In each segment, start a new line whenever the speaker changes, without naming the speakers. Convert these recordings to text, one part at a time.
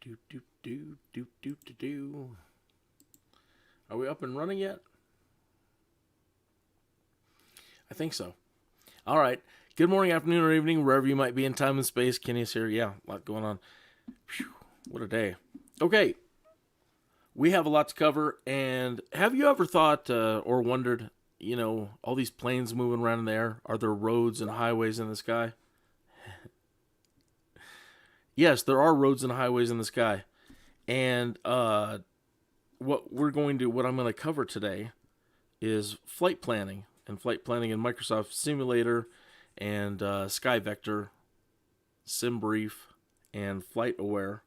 Do, do, do, do, do, do, do. Are we up and running yet? I think so. All right. Good morning, afternoon, or evening, wherever you might be in time and space. Kenny's here. Yeah, a lot going on. Whew, what a day. Okay. We have a lot to cover. And have you ever thought or wondered, all these planes moving around in the air, are there roads and highways in the sky? Yes, there are roads and highways in the sky. And what I'm going to cover today is flight planning in Microsoft Simulator and SKYVECTOR, SIMBRIEF, and FLIGHTAWARE,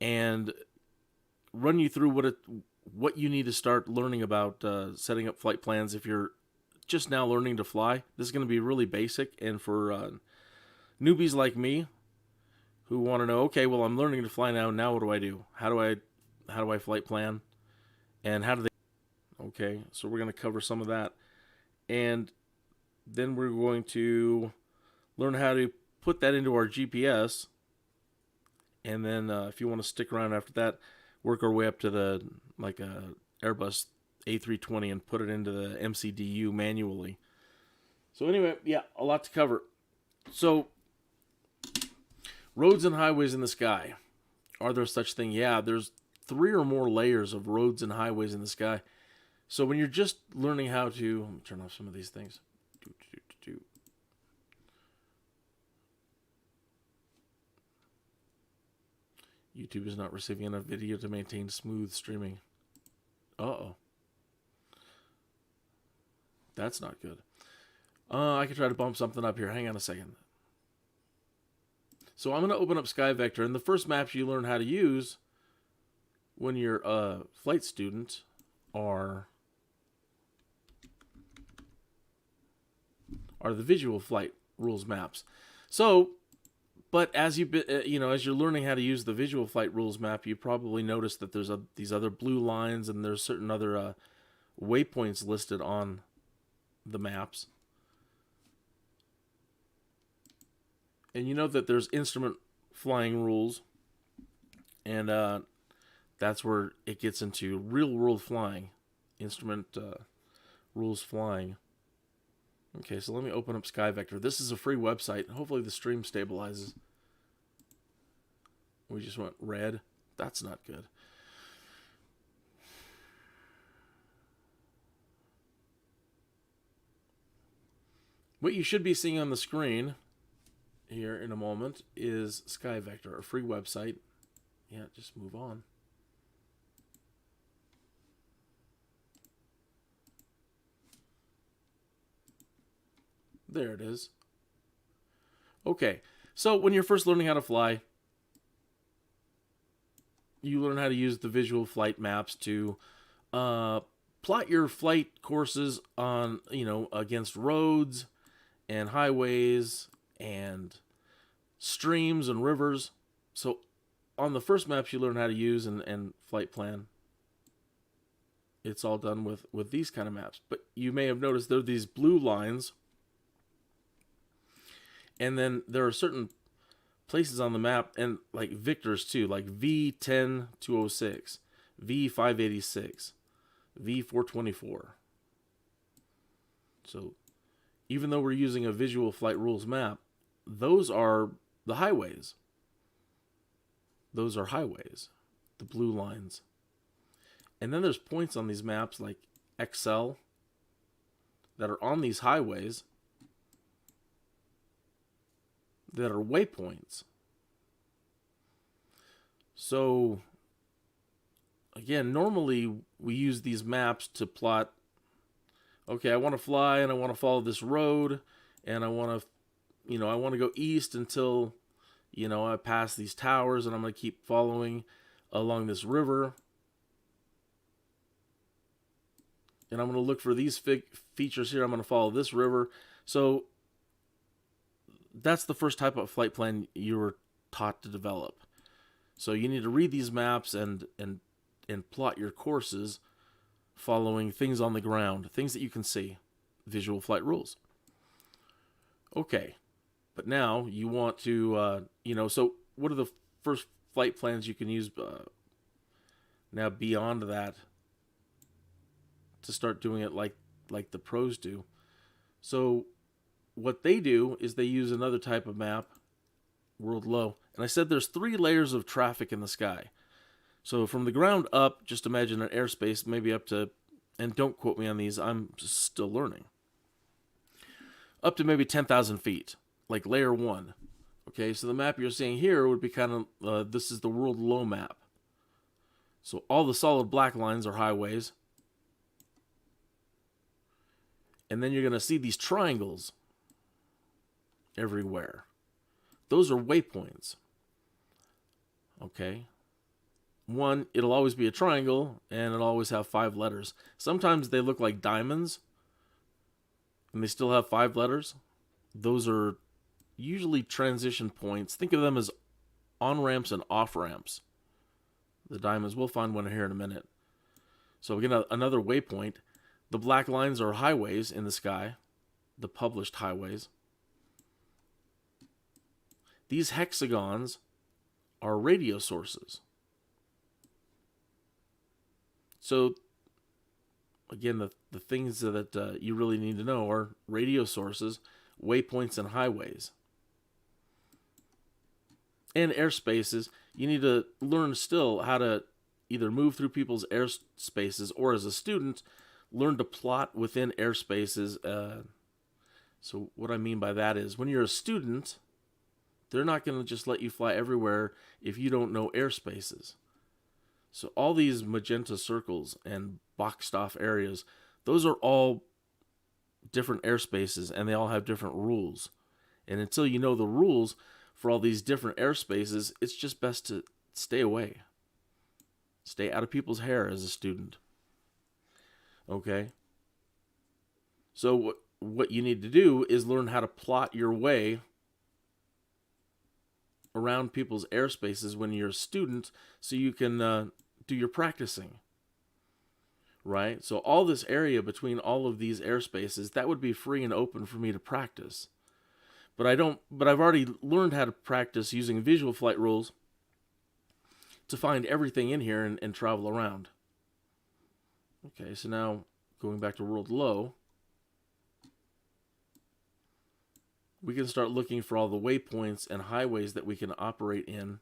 and run you through what you need to start learning about setting up flight plans if you're just now learning to fly. This is going to be really basic, and for newbies like me who want to know, okay, well, I'm learning to fly now. Now what do I do? How do I flight plan? And how do they? Okay, so we're going to cover some of that. And then we're going to learn how to put that into our GPS. And then if you want to stick around after that, work our way up to the Airbus A320 and put it into the MCDU manually. So anyway, yeah, a lot to cover. So roads and highways in the sky. Are there such thing? Yeah, there's 3 or more layers of roads and highways in the sky. So when you're just learning how to... Let me turn off some of these things. YouTube is not receiving enough video to maintain smooth streaming. Uh-oh. That's not good. I can try to bump something up here. Hang on a second. So I'm going to open up SKYVECTOR, and the first maps you learn how to use when you're a flight student are the visual flight rules maps. So, but as as you're learning how to use the visual flight rules map, you probably notice that there's these other blue lines, and there's certain other waypoints listed on the maps. And you know that there's instrument flying rules, and that's where it gets into real-world flying, instrument rules flying. Okay, so let me open up SKYVECTOR. This is a free website. Hopefully the stream stabilizes. We just went red. That's not good. What you should be seeing on the screen here in a moment is SKYVECTOR, a free website. Yeah, just move on. There it is. Okay, so when you're first learning how to fly, you learn how to use the visual flight maps to plot your flight courses on, against roads and highways and streams and rivers. So on the first maps you learn how to use and flight plan, it's all done with these kind of maps. But you may have noticed there are these blue lines, and then there are certain places on the map, and like Victors too, like V10206, V586, V424. So even though we're using a visual flight rules map, those are the highways. Those are highways, the blue lines. And then there's points on these maps like XL that are on these highways that are waypoints. So again, normally we use these maps to plot, okay, I want to fly and I want to follow this road, and I want to go east until, I pass these towers, and I'm going to keep following along this river. And I'm going to look for these features here. I'm going to follow this river. So that's the first type of flight plan you were taught to develop. So you need to read these maps and plot your courses following things on the ground, things that you can see, visual flight rules. Okay, but now you want to, so what are the first flight plans you can use now beyond that to start doing it like the pros do. So what they do is they use another type of map, world low. And I said there's 3 layers of traffic in the sky. So from the ground up, just imagine an airspace maybe up to, and don't quote me on these, I'm still learning, up to maybe 10,000 feet, like layer 1. Okay, so the map you're seeing here would be kind of, this is the world low map. So all the solid black lines are highways. And then you're going to see these triangles everywhere. Those are waypoints. Okay. One, it'll always be a triangle, and it'll always have 5 letters. Sometimes they look like diamonds, and they still have 5 letters. Those are usually transition points. Think of them as on-ramps and off-ramps. The diamonds, we'll find one here in a minute. So again, another waypoint. The black lines are highways in the sky, the published highways. These hexagons are radio sources. So, again, the things that you really need to know are radio sources, waypoints, and highways. And airspaces. You need to learn still how to either move through people's airspaces or, as a student, learn to plot within airspaces. So what I mean by that is when you're a student, they're not going to just let you fly everywhere if you don't know airspaces. So all these magenta circles and boxed off areas, those are all different airspaces, and they all have different rules. And until you know the rules for all these different airspaces, it's just best to stay away. Stay out of people's hair as a student. Okay? So what you need to do is learn how to plot your way around people's airspaces when you're a student, so you can do your practicing. Right? So all this area between all of these airspaces, that would be free and open for me to practice. But I've already learned how to practice using visual flight rules to find everything in here and travel around. Okay, so now going back to world low, we can start looking for all the waypoints and highways that we can operate in.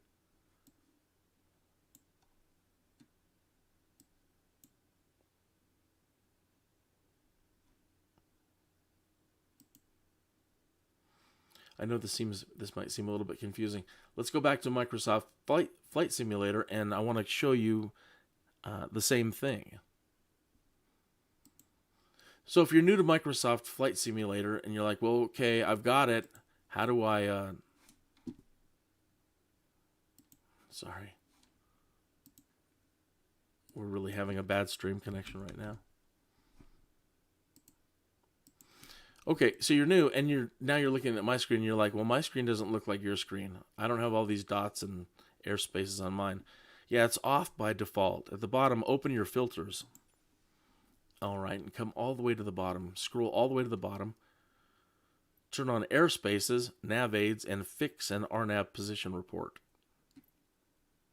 I know this might seem a little bit confusing. Let's go back to Microsoft Flight Simulator, and I want to show you the same thing. So if you're new to Microsoft Flight Simulator and you're like, well, okay, I've got it. How do I... Sorry. We're really having a bad stream connection right now. Okay, so you're new, and now you're looking at my screen, and you're like, well, my screen doesn't look like your screen. I don't have all these dots and airspaces on mine. Yeah, it's off by default. At the bottom, open your filters. All right, and come all the way to the bottom. Scroll all the way to the bottom. Turn on airspaces, nav aids, and fix an RNAV position report.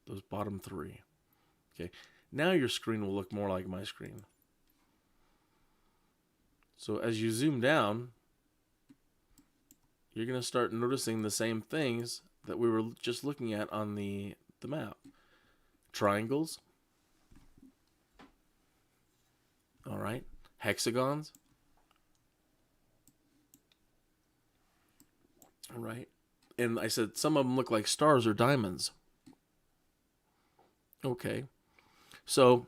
Those bottom 3. Okay, now your screen will look more like my screen. So as you zoom down, you're going to start noticing the same things that we were just looking at on the map. Triangles. All right. Hexagons. All right. And I said some of them look like stars or diamonds. Okay. So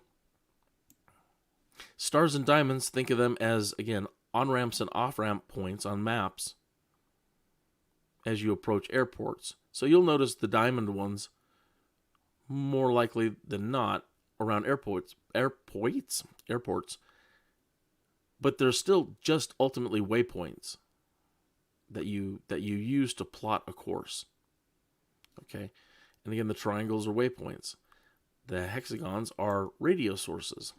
stars and diamonds, think of them as, again, on-ramps and off-ramp points on maps as you approach airports. So you'll notice the diamond ones more likely than not around airports. But they're still just ultimately waypoints that you use to plot a course. Okay? And again, the triangles are waypoints. The hexagons are radio sources.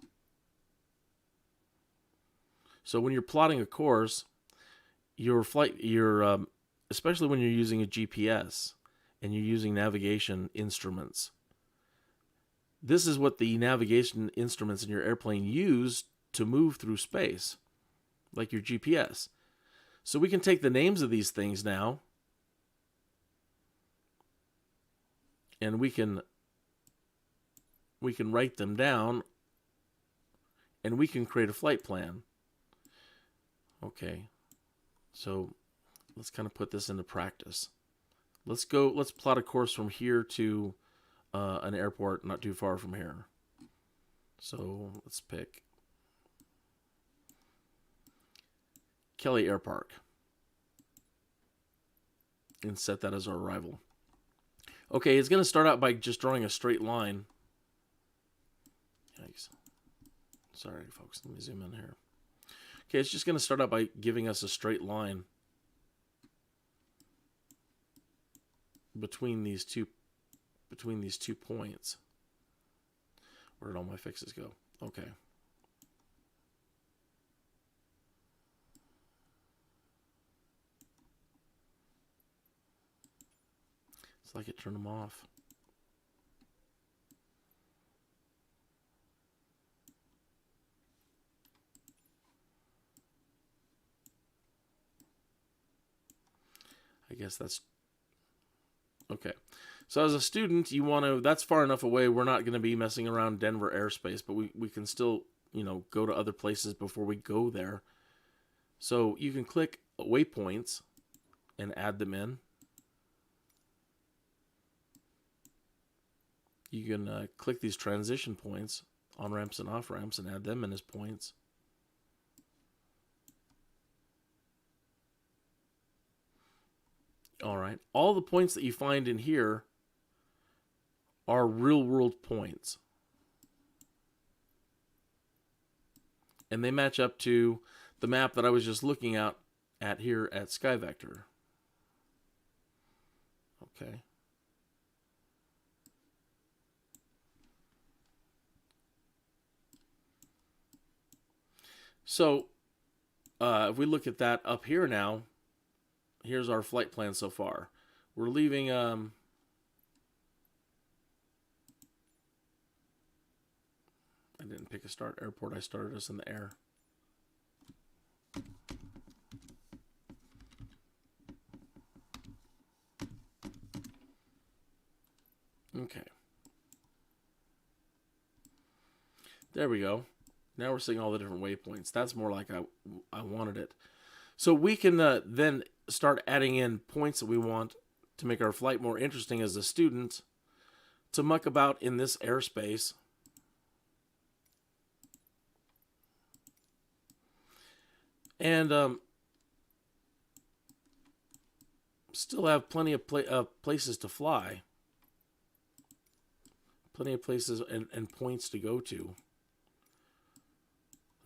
So when you're plotting a course, especially when you're using a GPS, and you're using navigation instruments. This is what the navigation instruments in your airplane use to move through space, like your GPS. So we can take the names of these things now, and we can write them down, and we can create a flight plan. Okay, so let's kind of put this into practice. Let's plot a course from here to an airport not too far from here. So let's pick Kelly Air Park and set that as our arrival. Okay, it's going to start out by just drawing a straight line. Yikes. Sorry, folks. Let me zoom in here. Okay, it's just going to start out by giving us a straight line between these two points. Where did all my fixes go? Okay. It's like it turned them off. I guess that's okay. So as a student, you want to, that's far enough away, we're not going to be messing around Denver airspace, but we can still, go to other places before we go there. So you can click waypoints and add them in. You can click these transition points, on-ramps and off-ramps, and add them in as points. All right. All the points that you find in here are real-world points. And they match up to the map that I was just looking at here at SKYVECTOR. Okay. So, if we look at that up here now, here's our flight plan so far. We're leaving, I didn't pick a start airport. I started us in the air. Okay. There we go. Now we're seeing all the different waypoints. That's more like I wanted it. So we can then start adding in points that we want to make our flight more interesting as a student, to muck about in this airspace. And still have plenty of places to fly. Plenty of places and points to go to.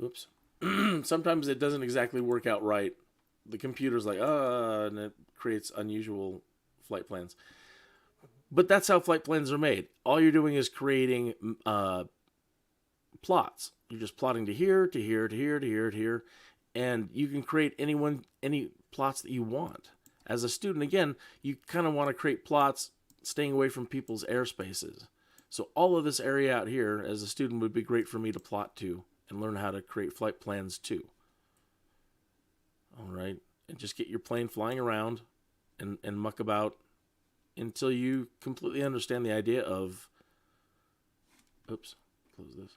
Oops. Sometimes it doesn't exactly work out right. The computer's like, and it creates unusual flight plans. But that's how flight plans are made. All you're doing is creating plots. You're just plotting to here, to here, to here, to here, to here. And you can create any plots that you want. As a student, again, you kind of want to create plots staying away from people's airspaces. So all of this area out here, as a student, would be great for me to plot to and learn how to create flight plans too. All right, and just get your plane flying around and muck about until you completely understand the idea of, oops, close this.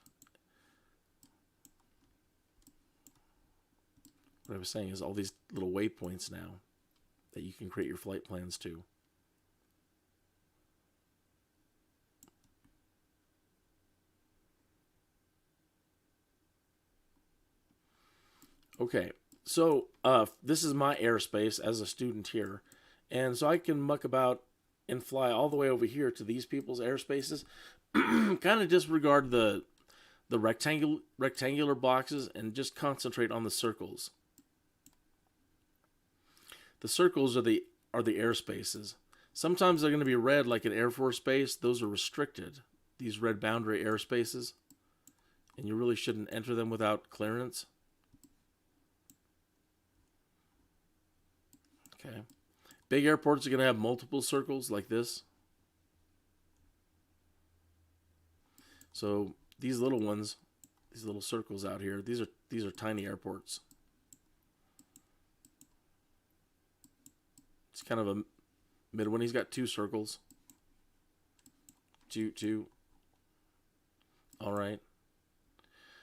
What I was saying is all these little waypoints now that you can create your flight plans to. Okay, so this is my airspace as a student here. And so I can muck about and fly all the way over here to these people's airspaces. Kind of disregard the rectangular boxes and just concentrate on the circles. The circles are the airspaces. Sometimes they're going to be red, like an Air Force base. Those are restricted, these red boundary airspaces. And you really shouldn't enter them without clearance. Okay. Big airports are going to have multiple circles like this. So these little ones, these little circles out here, these are tiny airports. It's kind of a mid one. He's got 2 circles. Two. All right.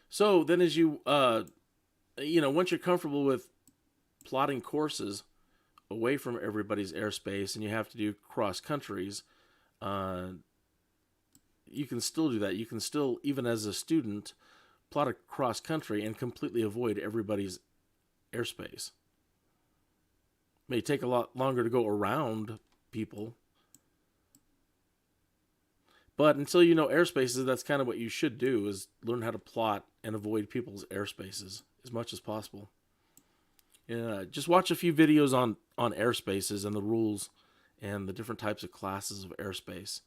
So then as you, once you're comfortable with plotting courses away from everybody's airspace and you have to do cross countries, you can still do that. You can still, even as a student, plot a cross country and completely avoid everybody's airspace. It may take a lot longer to go around people. But until you know airspaces, that's kind of what you should do, is learn how to plot and avoid people's airspaces as much as possible. Just watch a few videos on airspaces and the rules and the different types of classes of airspace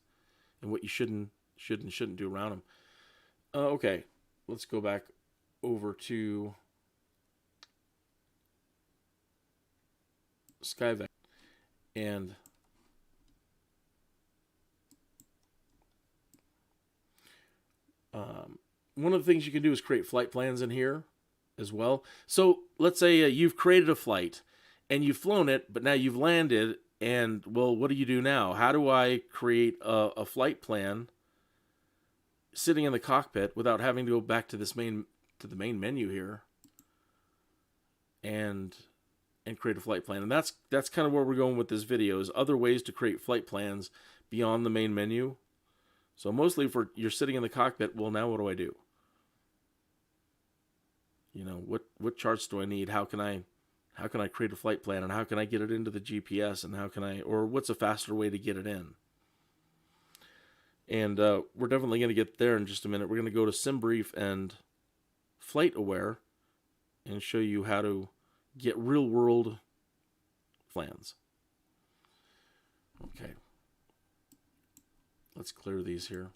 and what you should and shouldn't do around them. Okay, let's go back over to SKYVECTOR. And one of the things you can do is create flight plans in here as well. So let's say you've created a flight and you've flown it, but now you've landed, and well, what do you do now? How do I create a flight plan sitting in the cockpit without having to go back to the main menu here and create a flight plan? And that's kind of where we're going with this video, is other ways to create flight plans beyond the main menu. So mostly for you're sitting in the cockpit, well, now what do I do? What charts do I need? How can I create a flight plan, and how can I get it into the GPS, and or what's a faster way to get it in? And we're definitely going to get there in just a minute. We're going to go to SIMBRIEF and FLIGHTAWARE and show you how to get real-world plans. Okay. Let's clear these here.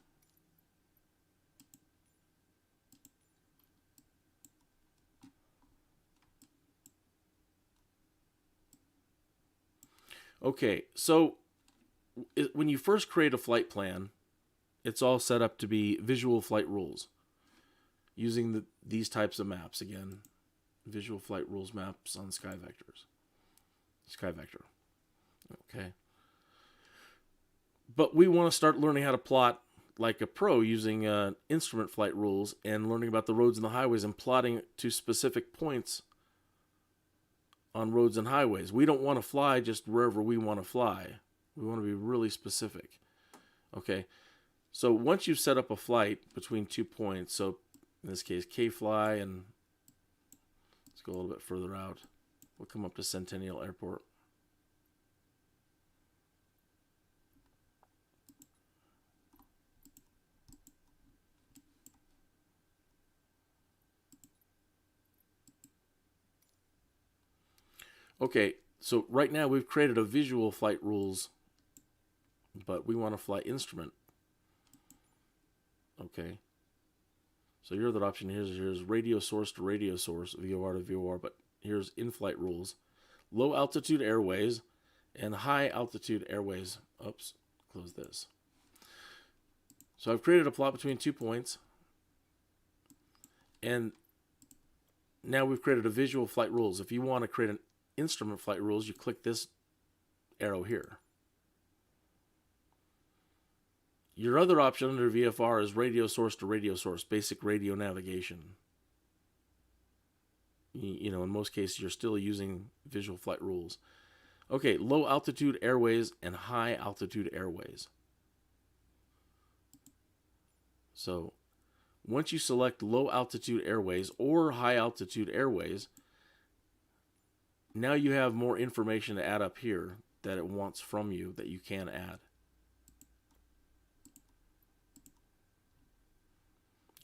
Okay, so when you first create a flight plan, it's all set up to be visual flight rules using these types of maps. Again, visual flight rules maps on SKYVECTOR. Okay. But we want to start learning how to plot like a pro using instrument flight rules and learning about the roads and the highways and plotting to specific points on roads and highways. We don't want to fly just wherever we want to fly. We want to be really specific. Okay, so once you've set up a flight between 2 points, so in this case K-Fly, and let's go a little bit further out, we'll come up to Centennial Airport. Okay, so right now we've created a visual flight rules, but we want to fly instrument. Okay, so your other option here's radio source to radio source, VOR to VOR, but here's in-flight rules. Low altitude airways and high altitude airways. Oops, close this. So I've created a plot between 2 points, and now we've created a visual flight rules. If you want to create an instrument flight rules, you click this arrow here. Your other option under VFR is radio source to radio source, basic radio navigation. In most cases, you're still using visual flight rules. Okay, low altitude airways and high altitude airways. So once you select low altitude airways or high altitude airways, now you have more information to add up here that it wants from you that you can add.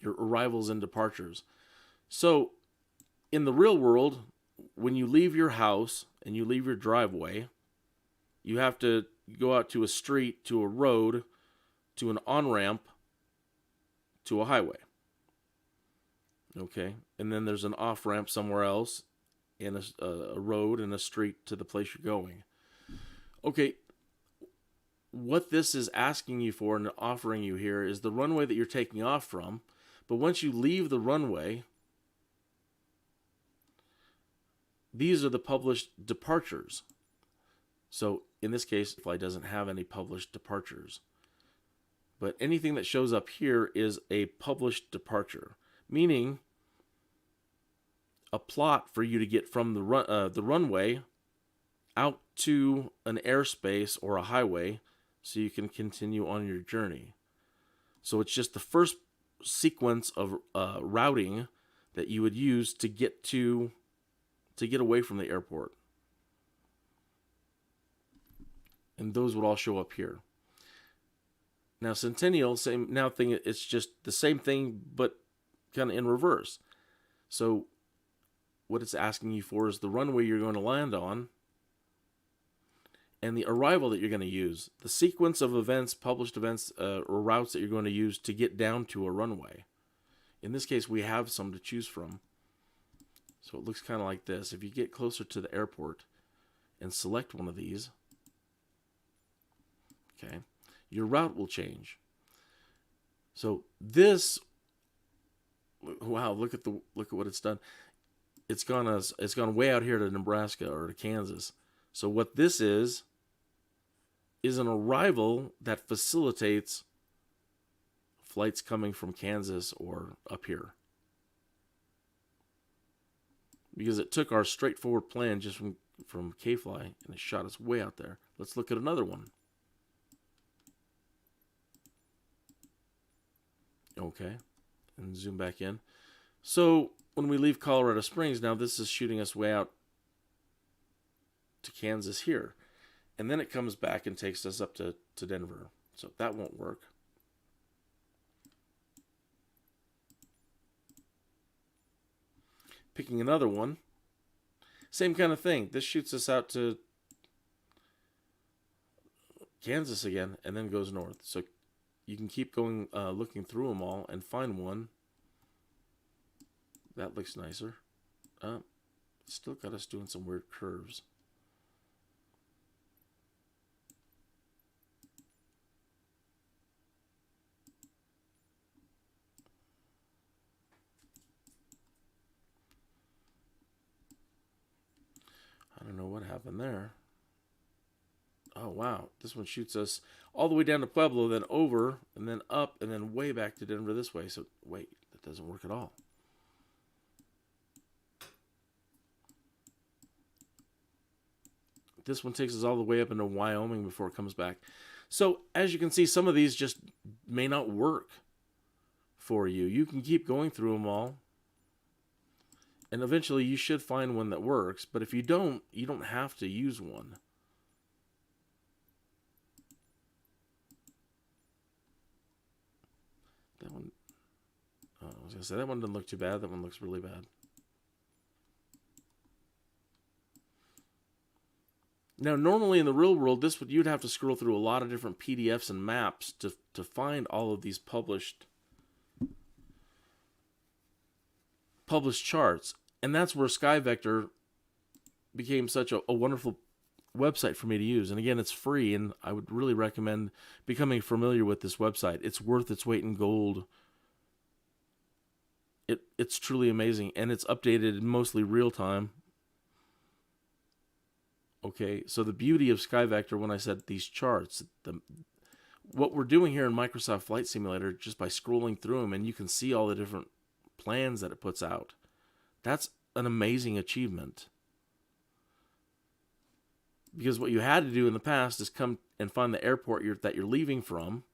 Your arrivals and departures. So in the real world, when you leave your house and you leave your driveway, you have to go out to a street, to a road, to an on-ramp, to a highway. Okay, and then there's an off-ramp somewhere else, and a road and a street to the place you're going. Okay, what this is asking you for and offering you here is the runway that you're taking off from. But once you leave the runway, these are the published departures. So in this case, the flight doesn't have any published departures. But anything that shows up here is a published departure, meaning a plot for you to get from the runway out to an airspace or a highway so you can continue on your journey. So it's just the first sequence of routing that you would use to get away from the airport. And those would all show up here. Now Centennial, it's just the same thing, but kind of in reverse. So what it's asking you for is the runway you're going to land on and the arrival that you're going to use. The sequence of events, published events, or routes that you're going to use to get down to a runway. In this case, we have some to choose from. So it looks kind of like this. If you get closer to the airport and select one of these, okay, your route will change. So this, wow, look at what it's done. It's gone way out here to Nebraska or to Kansas. So what this is an arrival that facilitates flights coming from Kansas or up here. Because it took our straightforward plan just from K-Fly and it shot us way out there. Let's look at another one. Okay, and zoom back in. So when we leave Colorado Springs, now this is shooting us way out to Kansas here. And then it comes back and takes us up to Denver. So that won't work. Picking another one. Same kind of thing. This shoots us out to Kansas again and then goes north. So you can keep going, looking through them all and find one. That looks nicer. Still got us doing some weird curves. I don't know what happened there. Oh, wow. This one shoots us all the way down to Pueblo, then over, and then up, and then way back to Denver this way. So, wait, that doesn't work at all. This one takes us all the way up into Wyoming before it comes back. So, as you can see, some of these just may not work for you. You can keep going through them all. And eventually you should find one that works. But if you don't have to use one. That one, I was going to say, that one doesn't look too bad. That one looks really bad. Now, normally in the real world, you'd have to scroll through a lot of different PDFs and maps to find all of these published charts. And that's where SKYVECTOR became such a wonderful website for me to use. And again, it's free, and I would really recommend becoming familiar with this website. It's worth its weight in gold. It's truly amazing, and it's updated mostly real time. Okay, so the beauty of SKYVECTOR, when I said these charts, what we're doing here in Microsoft Flight Simulator, just by scrolling through them, and you can see all the different plans that it puts out. That's an amazing achievement. Because what you had to do in the past is come and find the airport that you're leaving from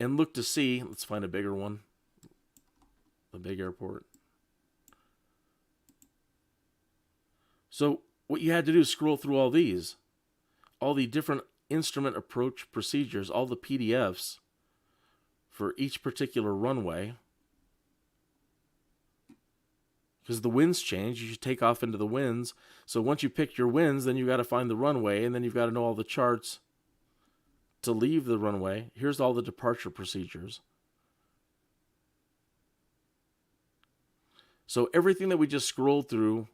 and look to see, let's find a bigger one, a big airport. So what you had to do is scroll through all these, all the different instrument approach procedures, all the PDFs for each particular runway. Because the winds change, you should take off into the winds. So once you pick your winds, then you got to find the runway, and then you've got to know all the charts to leave the runway. Here's all the departure procedures. So everything that we just scrolled through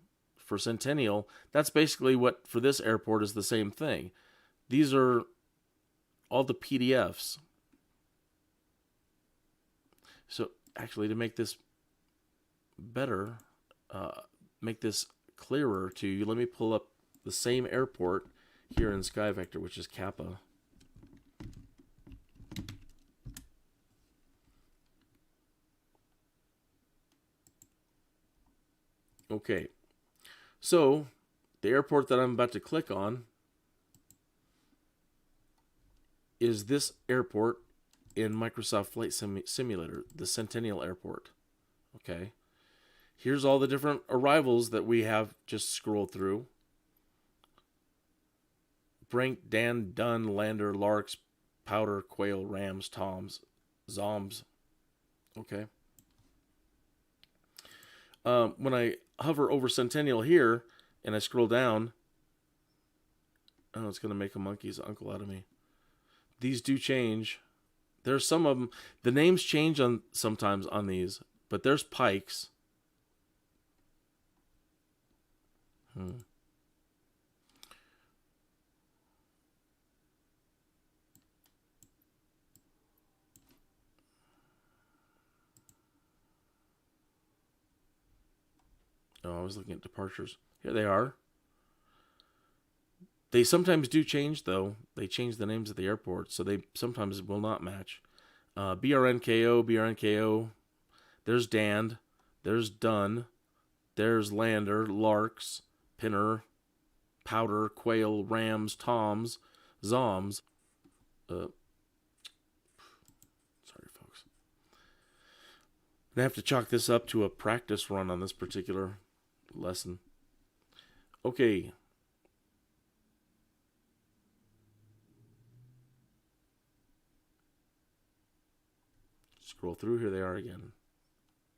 for Centennial, that's basically what for this airport is the same thing. These are all the PDFs. So actually, to make this better, make this clearer to you, let me pull up the same airport here in SKYVECTOR, which is Kappa. Okay, so the airport that I'm about to click on is this airport in Microsoft Flight Simulator, the Centennial Airport. Okay, here's all the different arrivals that we have just scrolled through. Brink, Dan, Dunn, Lander, Larks, Powder, Quail, Rams, Toms, Zoms. Okay. When I hover over Centennial here and I scroll down, oh, it's going to make a monkey's uncle out of me. These do change. There's some of them. The names change on sometimes on these, but there's Pikes. Oh, I was looking at departures. Here they are. They sometimes do change, though. They change the names of the airports, so they sometimes will not match. BRNKO, BRNKO. There's Dan. There's Dunn. There's Lander, Larks, Pinner, Powder, Quail, Rams, Toms, Zoms. Sorry, folks. I have to chalk this up to a practice run on this particular lesson. Okay. Scroll through, here they are again.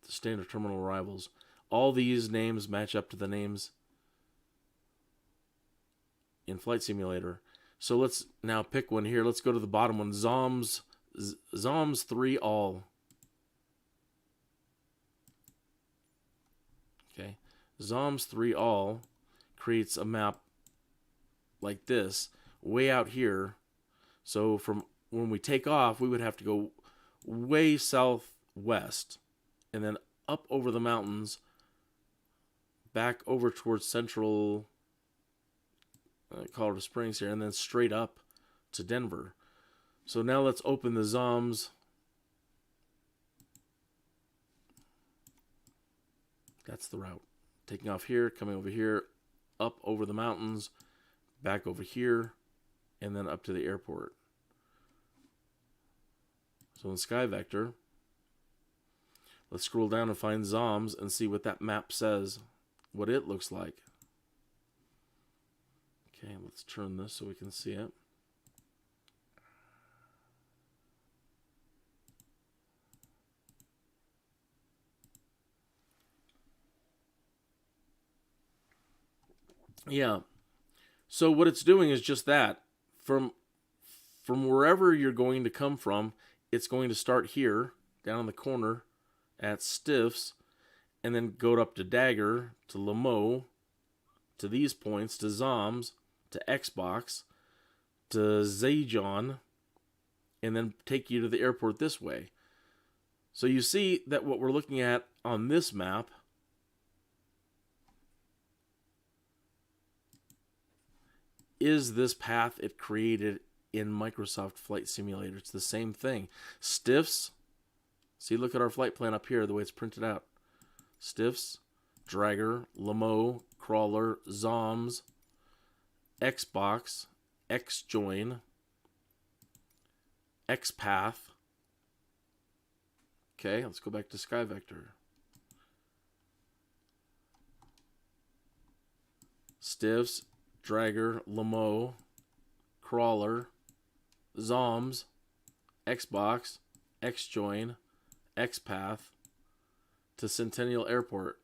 The standard terminal arrivals. All these names match up to the names in Flight Simulator. So let's now pick one here. Let's go to the bottom one. Zoms 3 all. Okay. Zoms 3 all creates a map like this way out here. So from when we take off, we would have to go way southwest and then up over the mountains, back over towards central Colorado Springs here, and then straight up to Denver. So now let's open the Zoms. That's the route. Taking off here, coming over here, up over the mountains, back over here, and then up to the airport. So in SKYVECTOR, let's scroll down and find Zoms and see what that map says, what it looks like. Okay, let's turn this so we can see it. Yeah. So what it's doing is just that. From wherever you're going to come from, it's going to start here, down in the corner, at Stiffs, and then go up to Dagger, to Lamo, to these points, to Zoms, to Xbox, to Zajon, and then take you to the airport this way. So you see that what we're looking at on this map is this path it created in Microsoft Flight Simulator. It's the same thing. Stiffs. See, look at our flight plan up here, the way it's printed out. Stiffs, Dragger, Lamo, Crawler, Zoms, Xbox, Xjoin, Xpath. Okay, let's go back to SKYVECTOR. Stiffs, Dragger, Lamo, Crawler, Zoms, Xbox, Xjoin, Xpath to Centennial Airport.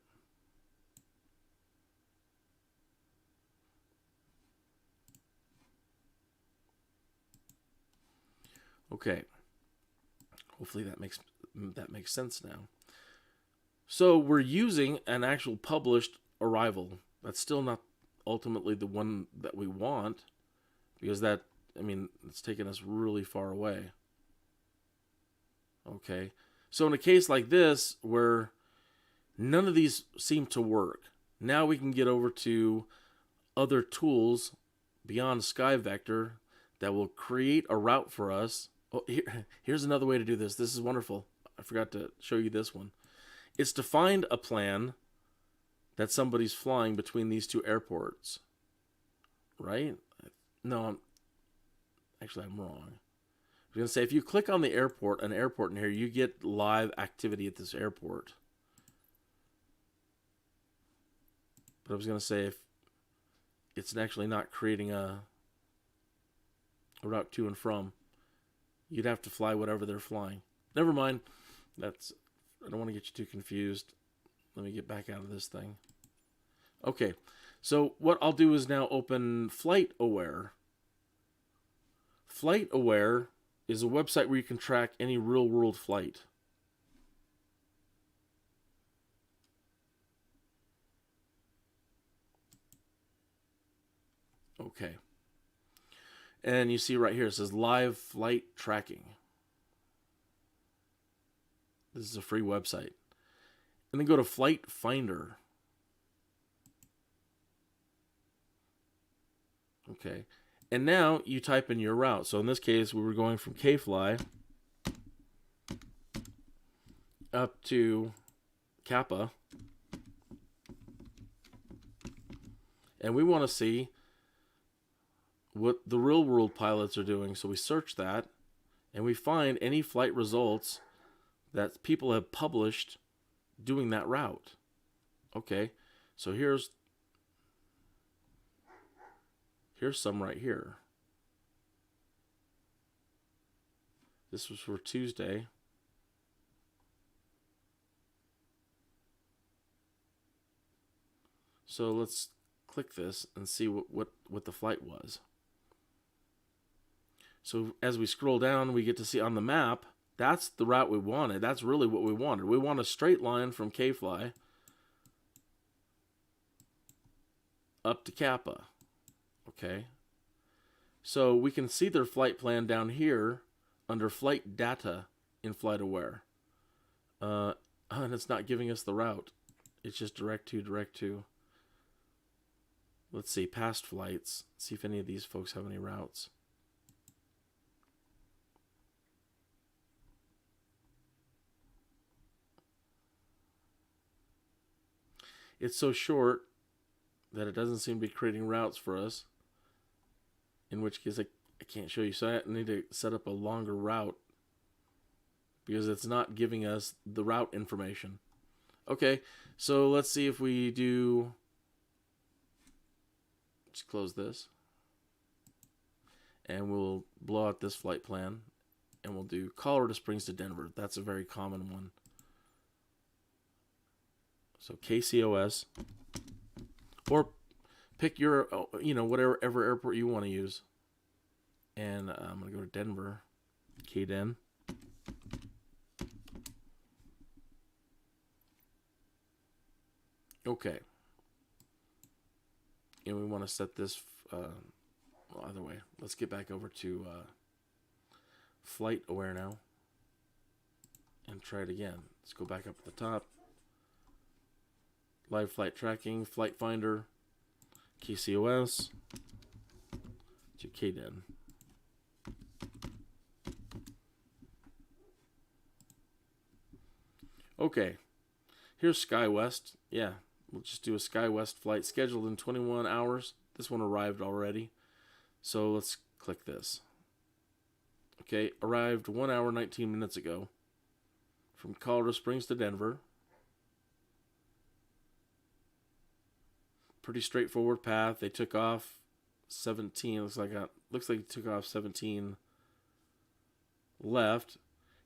Okay. Hopefully that makes sense now. So we're using an actual published arrival. That's still not ultimately the one that we want, because that, I mean, it's taken us really far away. Okay, so in a case like this where none of these seem to work, now we can get over to other tools beyond SkyVector that will create a route for us. Oh, here's another way to do this. This is wonderful. I forgot to show you this one. It's to find a plan that somebody's flying between these two airports. Right? No, I'm wrong. I was going to say, if you click on the airport, an airport in here, you get live activity at this airport. But I was going to say, if it's actually not creating a route to and from, you'd have to fly whatever they're flying. Never mind. I don't want to get you too confused. Let me get back out of this thing. Okay, so what I'll do is now open FlightAware. FlightAware is a website where you can track any real-world flight. Okay. And you see right here, it says live flight tracking. This is a free website. And then go to Flight Finder. Okay. And now you type in your route. So in this case, we were going from K-Fly up to Kappa. And we want to see what the real world pilots are doing. So we search that and we find any flight results that people have published doing that route. Okay, so here's some right here. This was for Tuesday. So let's click this and see what the flight was. So as we scroll down, we get to see on the map, that's the route we wanted. That's really what we wanted. We want a straight line from K-Fly up to Kappa. Okay. So we can see their flight plan down here under flight data in FlightAware. And it's not giving us the route. It's just direct to. Let's see, past flights. See if any of these folks have any routes. It's so short that it doesn't seem to be creating routes for us. In which case I can't show you. So I need to set up a longer route because it's not giving us the route information. Okay, so let's see if we do... Let's close this. And we'll blow out this flight plan. And we'll do Colorado Springs to Denver. That's a very common one. So KCOS, or pick your, whatever airport you want to use. And I'm going to go to Denver, KDen. Okay. And we want to set this, either way. Let's get back over to FlightAware now. And try it again. Let's go back up at the top. Live flight tracking, flight finder, KCOS, to KDen. Okay, here's SkyWest. Yeah, we'll just do a SkyWest flight scheduled in 21 hours. This one arrived already. So let's click this. Okay, arrived 1 hour, 19 minutes ago from Colorado Springs to Denver. Pretty straightforward path. They took off 17. Looks like it took off 17 left,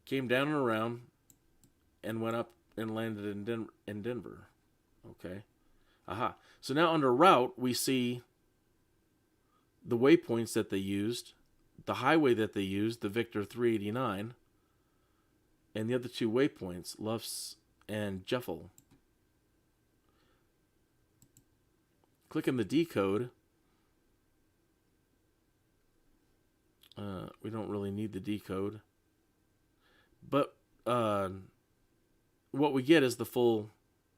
came down and around, and went up and landed in Denver. Okay. Aha. So now under route, we see the waypoints that they used, the highway that they used, the Victor 389, and the other two waypoints, Lufts and Jeffel. clicking the decode. We don't really need the decode. But what we get is the full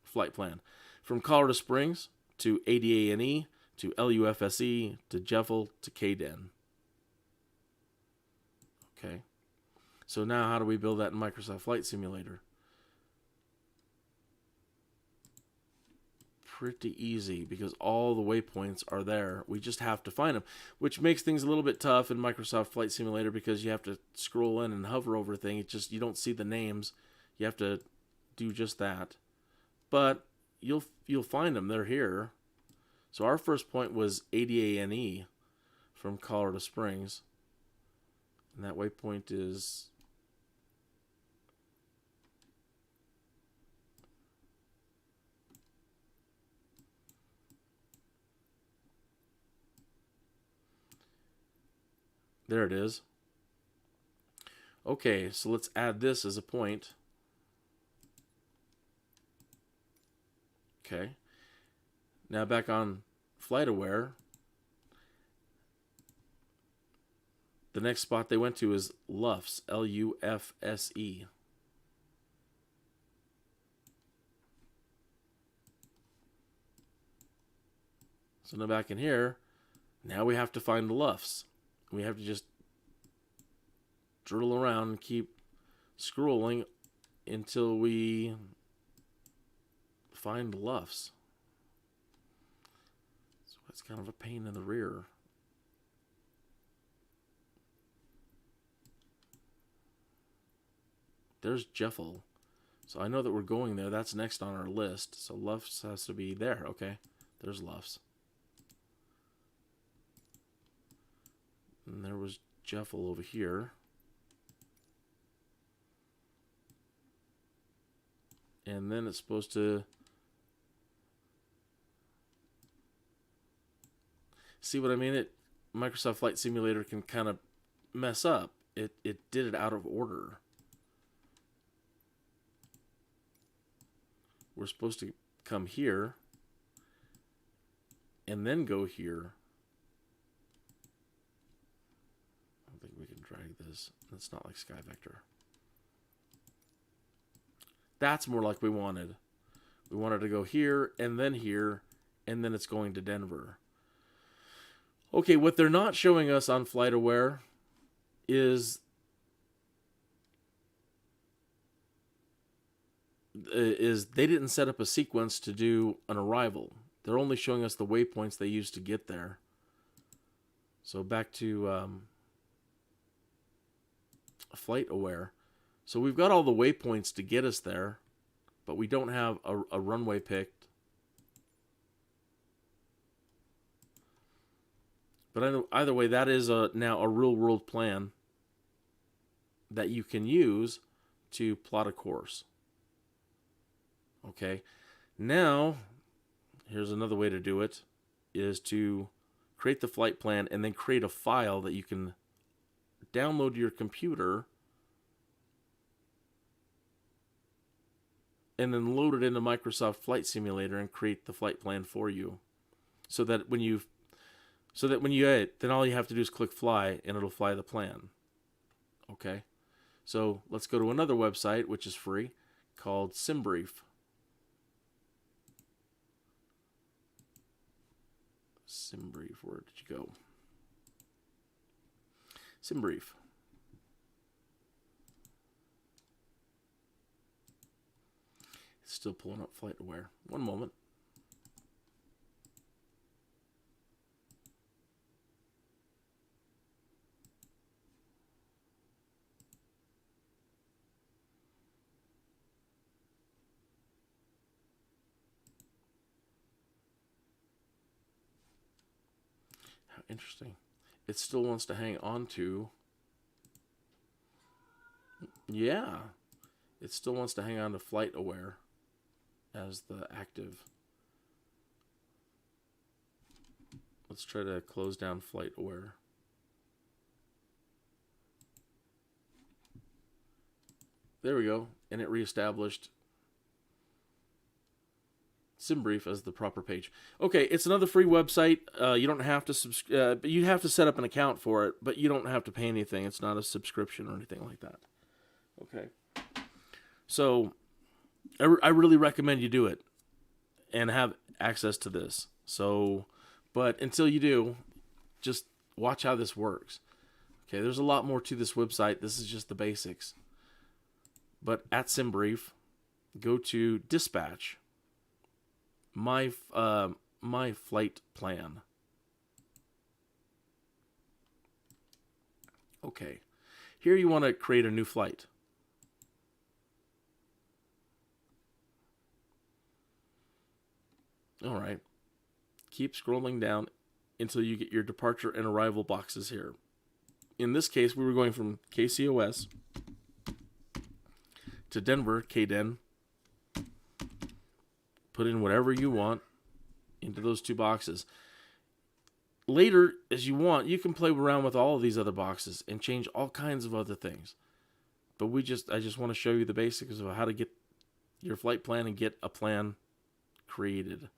flight plan. From Colorado Springs to ADA&E to LUFSE to Jeffel to KDEN. Okay. So now how do we build that in Microsoft Flight Simulator? Pretty easy, because all the waypoints are there. We just have to find them, which makes things a little bit tough in Microsoft Flight Simulator, because you have to scroll in and hover over things. It's just, you don't see the names. You have to do just that. But you'll find them. They're here. So our first point was ADA&E from Colorado Springs. And that waypoint is... There it is. Okay, so let's add this as a point. Okay. Now back on FlightAware. The next spot they went to is LUFSE, L-U-F-S-E. So now back in here, now we have to find the LUFSE. We have to just drill around and keep scrolling until we find LUFSE. So it's kind of a pain in the rear. There's Jeffel. So I know that we're going there. That's next on our list. So LUFSE has to be there. Okay. There's LUFSE. And there was Jeffel over here. And then it's supposed to... See what I mean? Microsoft Flight Simulator can kind of mess up. It did it out of order. We're supposed to come here and then go here. I don't think we can drag this. That's not like SKYVECTOR. That's more like we wanted. We wanted to go here, and then it's going to Denver. Okay, what they're not showing us on FlightAware is they didn't set up a sequence to do an arrival. They're only showing us the waypoints they used to get there. So back to FlightAware. So we've got all the waypoints to get us there, but we don't have a runway picked. But either way, that is now a real-world plan that you can use to plot a course. Okay, now here's another way to do it, is to create the flight plan and then create a file that you can download to your computer and then load it into Microsoft Flight Simulator and create the flight plan for you. So that when you edit, then all you have to do is click fly and it'll fly the plan. Okay, so let's go to another website which is free called SIMBRIEF. SIMBRIEF, where did you go? SIMBRIEF. It's still pulling up FlightAware. One moment. Interesting. It still wants to hang on to... Yeah. It still wants to hang on to FlightAware as the active. Let's try to close down FlightAware. There we go. And it reestablished. SIMBRIEF as the proper page. Okay, it's another free website. You don't have to you have to set up an account for it, but you don't have to pay anything. It's not a subscription or anything like that. Okay. So, I really recommend you do it and have access to this. So, but until you do, just watch how this works. Okay, there's a lot more to this website. This is just the basics. But at SIMBRIEF, go to Dispatch. My flight plan. Okay. Here you want to create a new flight. All right. Keep scrolling down until you get your departure and arrival boxes here. In this case, we were going from KCOS to Denver, KDEN. Put in whatever you want into those two boxes. Later, as you want, you can play around with all of these other boxes and change all kinds of other things. But I just want to show you the basics of how to get your flight plan and get a plan created.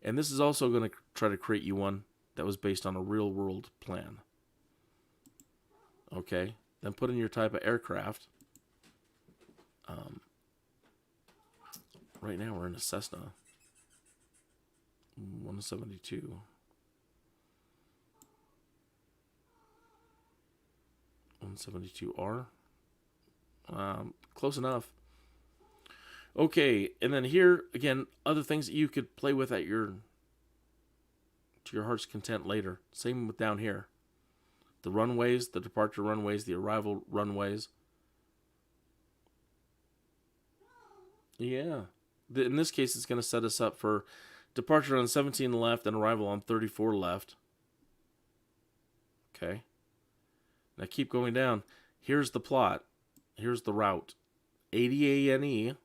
And this is also going to try to create you one that was based on a real-world plan. Okay, then put in your type of aircraft. Right now we're in a Cessna 172. R. Close enough. Okay, and then here again, other things that you could play with at to your heart's content later. Same with down here. The runways, the departure runways, the arrival runways. Yeah. In this case, it's going to set us up for departure on 17 left and arrival on 34 left. Okay. Now keep going down. Here's the plot. Here's the route. ADANE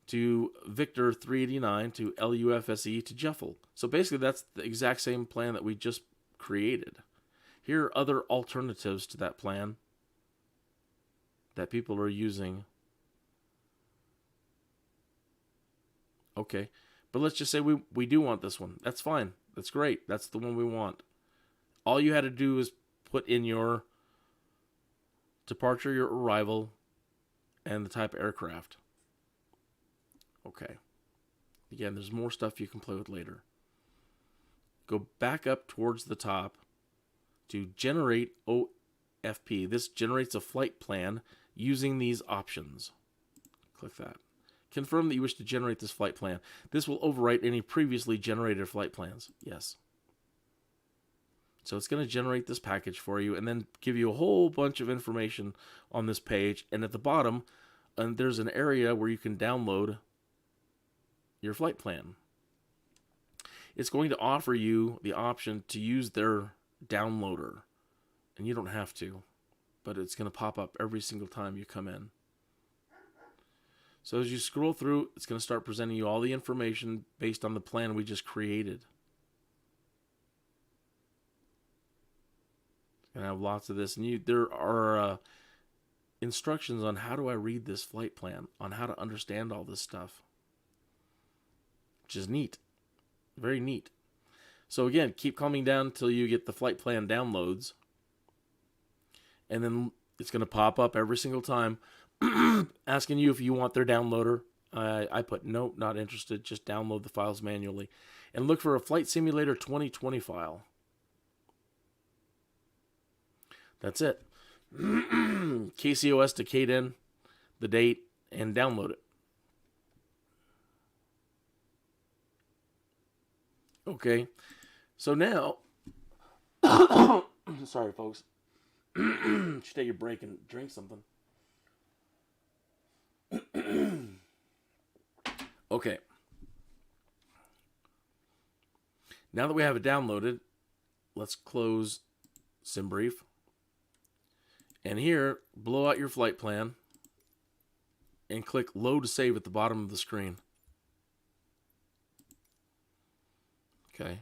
to Victor 389 to LUFSE to Jeffel. So basically that's the exact same plan that we just created. Here are other alternatives to that plan that people are using. Okay, but let's just say we do want this one. That's fine. That's great. That's the one we want. All you had to do is put in your departure, your arrival, and the type of aircraft. Okay. Again, there's more stuff you can play with later. Go back up towards the top to generate OFP. This generates a flight plan using these options. Click that. Confirm that you wish to generate this flight plan. This will overwrite any previously generated flight plans. Yes. So it's going to generate this package for you and then give you a whole bunch of information on this page. And at the bottom, there's an area where you can download your flight plan. It's going to offer you the option to use their downloader. And you don't have to, but it's going to pop up every single time you come in. So as you scroll through, it's going to start presenting you all the information based on the plan we just created. It's going to have lots of this. And there are instructions on how do I read this flight plan, on how to understand all this stuff. Which is neat. Very neat. So again, keep coming down until you get the flight plan downloads. And then it's going to pop up every single time asking you if you want their downloader. I put nope, not interested. Just download the files manually. And look for a Flight Simulator 2020 file. That's it. KCOS to KDEN, the date, and download it. Okay. So now, sorry folks. Should take a break and drink something. Okay. Now that we have it downloaded, let's close SIMBRIEF. And here, blow out your flight plan and click Load to Save at the bottom of the screen. Okay.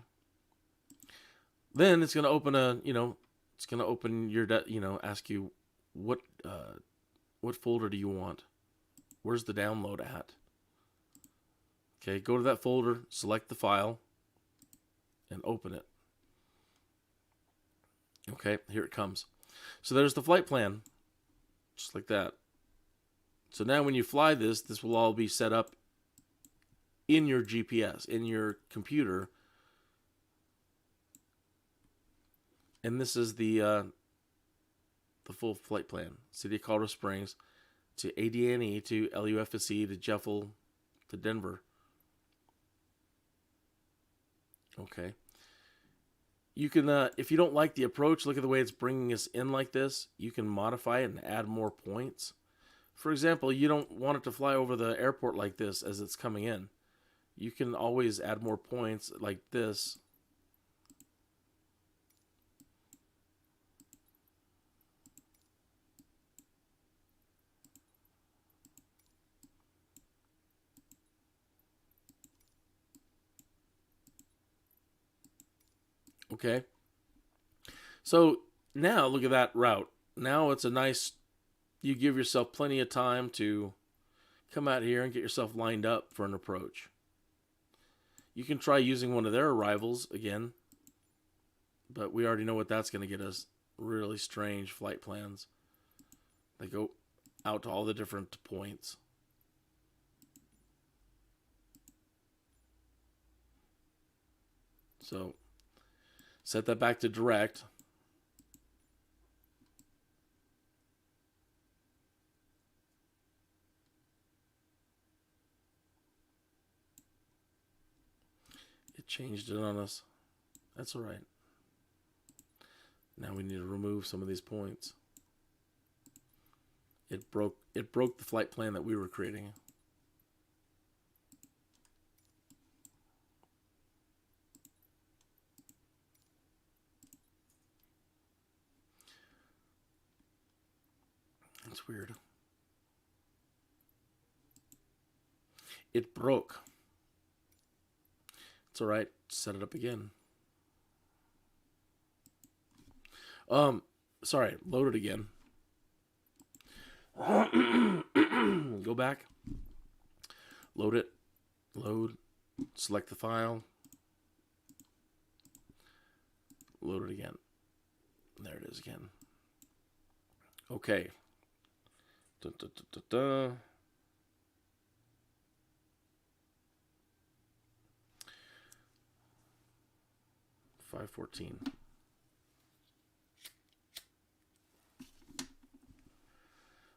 Then it's going to open it's going to open your, ask you what folder do you want? Where's the download at? Okay, go to that folder, select the file, and open it. Okay, here it comes. So there's the flight plan, just like that. So now when you fly this, this will all be set up in your GPS, in your computer. And this is the full flight plan. City of Colorado Springs to ADNE to LUFSC to Jeffel to Denver. Okay. You can, if you don't like the approach, look at the way it's bringing us in like this. You can modify it and add more points. For example, you don't want it to fly over the airport like this as it's coming in. You can always add more points like this. Okay. So now look at that route. Now it's a nice, you give yourself plenty of time to come out here and get yourself lined up for an approach. You can try using one of their arrivals again, but we already know what that's going to get us. Really strange flight plans. They go out to all the different points. So set that back to direct. It changed it on us. That's all right. Now we need to remove some of these points. It broke the flight plan that we were creating. It's weird. It broke. It's all right. Set it up again. Sorry. Load it again. Go back. Load it. Load. Select the file. Load it again. There it is again. Okay. Da, da, da, da, da. $514.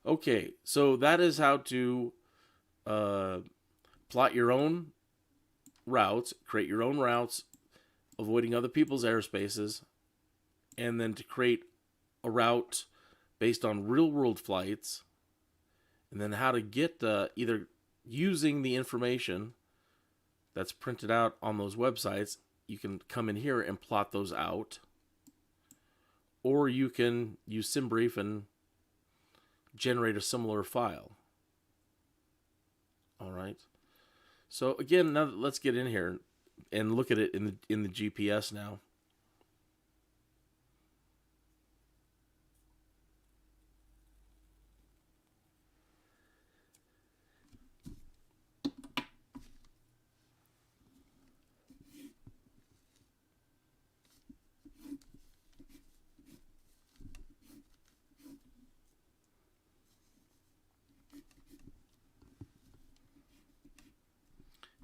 Okay, so that is how to plot your own routes, create your own routes, avoiding other people's airspaces, and then to create a route based on real-world flights, and then how to get either using the information that's printed out on those websites. You can come in here and plot those out, or you can use SIMBRIEF and generate a similar file. All right. So again, now let's get in here and look at it in the GPS now.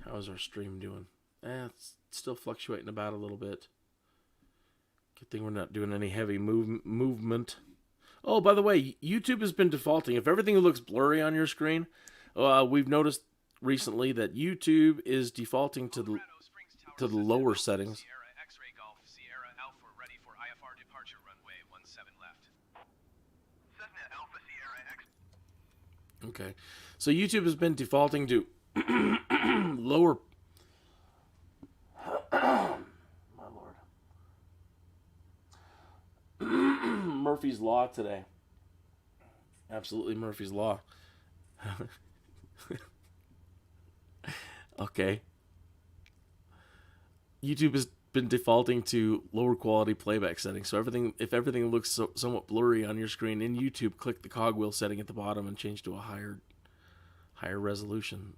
How's our stream doing? It's still fluctuating about a little bit. Good thing we're not doing any heavy movement. Oh, by the way, YouTube has been defaulting. If everything looks blurry on your screen, we've noticed recently that YouTube is defaulting to the lower settings. Okay, so YouTube has been defaulting to lower. My lord. Murphy's Law today. Absolutely Murphy's Law. Okay. YouTube has been defaulting to lower quality playback settings. So if everything looks somewhat blurry on your screen in YouTube, click the cogwheel setting at the bottom and change to a higher resolution.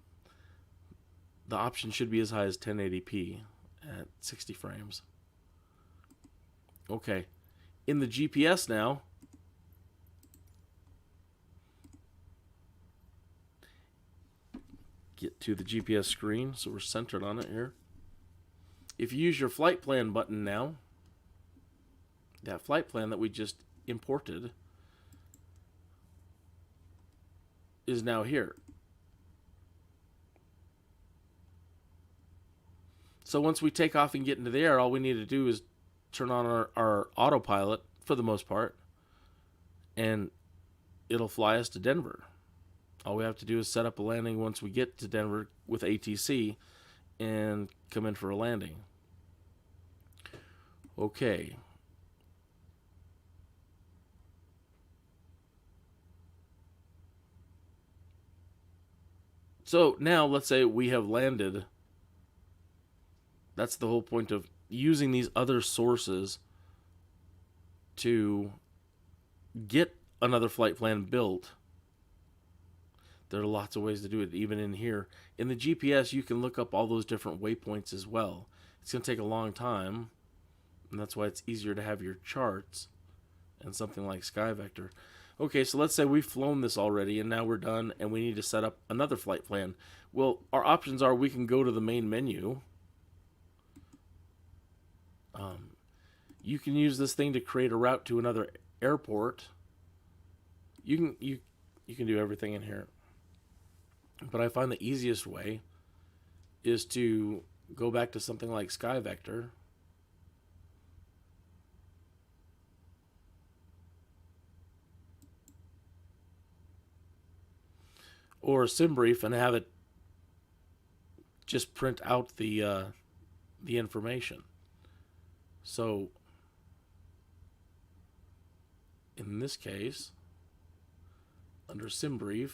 the option should be as high as 1080p at 60 frames. Okay, in the GPS now, get to the GPS screen so we're centered on it here. If you use your flight plan button now, that flight plan that we just imported is now here. So once we take off and get into the air, all we need to do is turn on our autopilot for the most part, and it'll fly us to Denver. All we have to do is set up a landing once we get to Denver with ATC and come in for a landing. Okay. So now let's say we have landed. That's the whole point of using these other sources to get another flight plan built. There are lots of ways to do it, even in here. In the GPS, you can look up all those different waypoints as well. It's going to take a long time, and that's why it's easier to have your charts and something like SKYVECTOR. Okay, so let's say we've flown this already, and now we're done, and we need to set up another flight plan. Well, our options are we can go to the main menu. You can use this thing to create a route to another airport. You can do everything in here. But I find the easiest way is to go back to something like SKYVECTOR. Or SIMBRIEF and have it just print out the information. So in this case, under SIMBRIEF,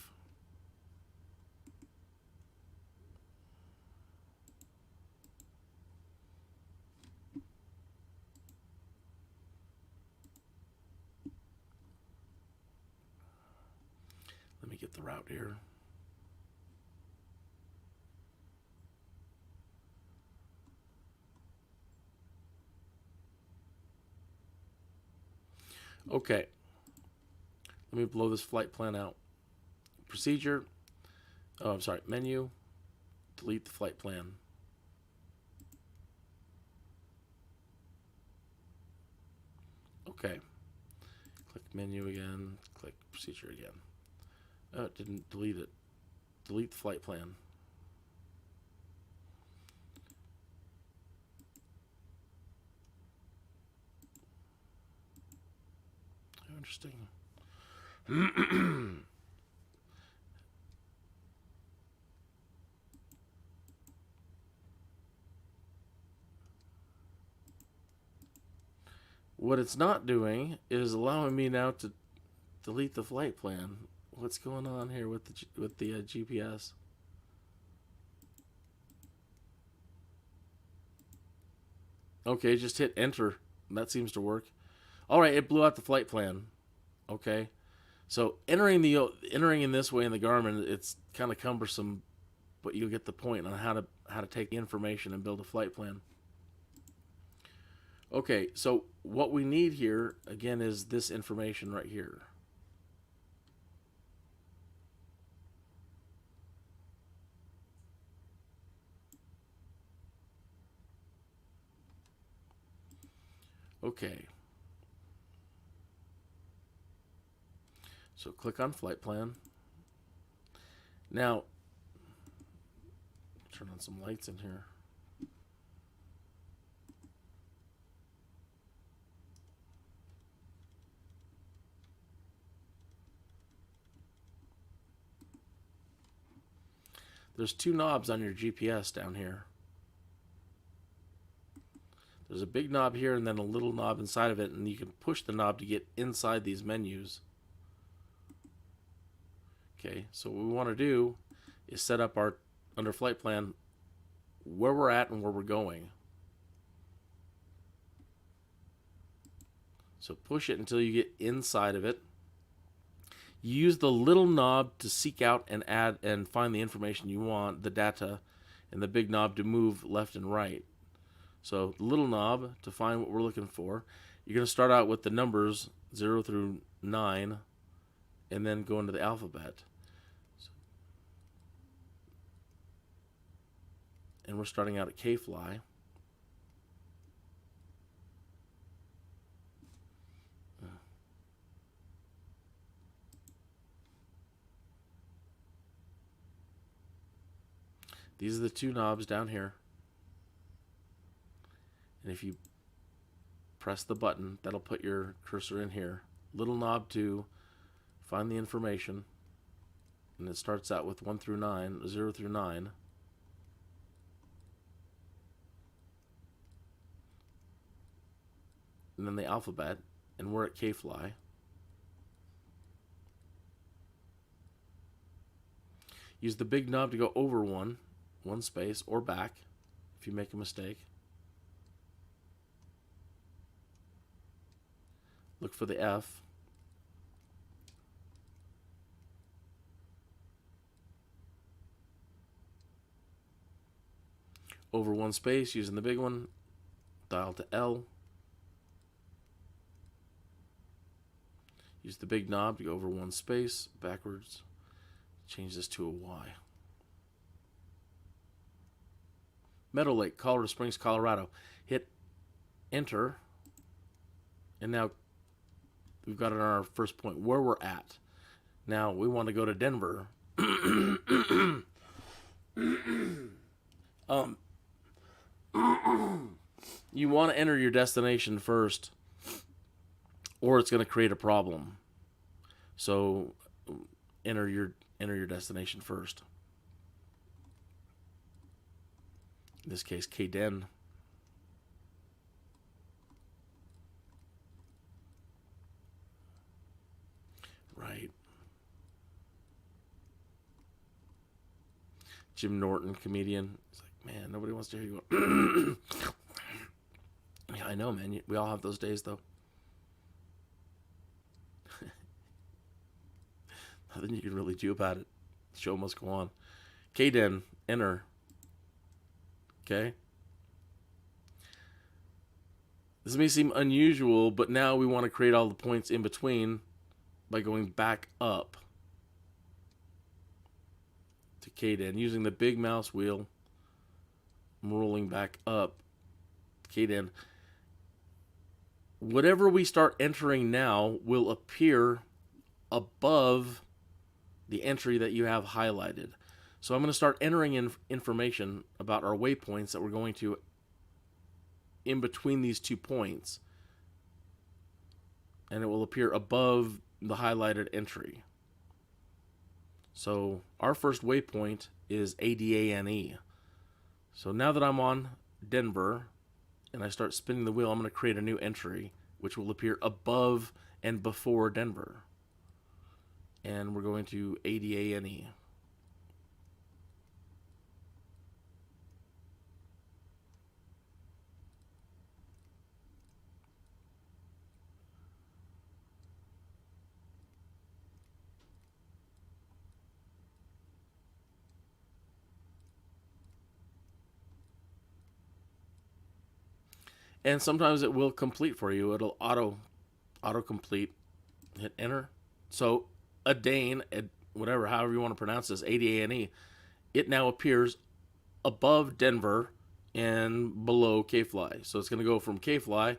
let me get the route here. Okay, let me blow this flight plan out. Procedure, menu, delete the flight plan. Okay, click menu again, click procedure again. Oh, it didn't delete it. Delete the flight plan. Interesting. What it's not doing is allowing me now to delete the flight plan. What's going on here with the GPS? Okay, just hit enter. That seems to work. All right, it blew out the flight plan. Okay, so entering in this way in the Garmin, it's kind of cumbersome, but you'll get the point on how to take the information and build a flight plan. Okay, so what we need here again is this information right here. Okay. So click on flight plan. Now, turn on some lights in here. There's two knobs on your GPS down here. There's a big knob here and then a little knob inside of it, and you can push the knob to get inside these menus. Okay, so what we want to do is set up our under flight plan where we're at and where we're going. So push it until you get inside of it. Use the little knob to seek out and add and find the information you want, the data, and the big knob to move left and right. So the little knob to find what we're looking for. You're going to start out with the numbers 0 through 9 and then go into the alphabet. And we're starting out at K-fly. These are the two knobs down here. And if you press the button, that'll put your cursor in here. Little knob to find the information. And it starts out with 1 through 9, 0 through 9. And then the alphabet, and we're at K-fly. Use the big knob to go over one space, or back if you make a mistake. Look for the F. Over one space using the big one, dial to L. Use the big knob to go over one space, backwards. Change this to a Y. Meadow Lake, Colorado Springs, Colorado. Hit enter. And now we've got it on our first point where we're at. Now we want to go to Denver. You want to enter your destination first, or it's going to create a problem. So enter your destination first. In this case, KDen. Right. Jim Norton, comedian. He's like, man, nobody wants to hear you go. Yeah, I know, man. We all have those days, though. Nothing you can really do about it. The show must go on. KDen, enter. Okay. This may seem unusual, but now we want to create all the points in between by going back up to KDen. Using the big mouse wheel, I'm rolling back up to KDen. Whatever we start entering now will appear above the entry that you have highlighted. So I'm going to start entering in information about our waypoints that we're going to in between these 2 points. And it will appear above the highlighted entry. So our first waypoint is ADANE. So now that I'm on Denver and I start spinning the wheel, I'm going to create a new entry which will appear above and before Denver. And we're going to ADANE. And sometimes it will complete for you. It'll auto complete. Hit enter. So Adane, whatever, however you want to pronounce this, ADANE, it now appears above Denver and below K-fly. So it's going to go from K-fly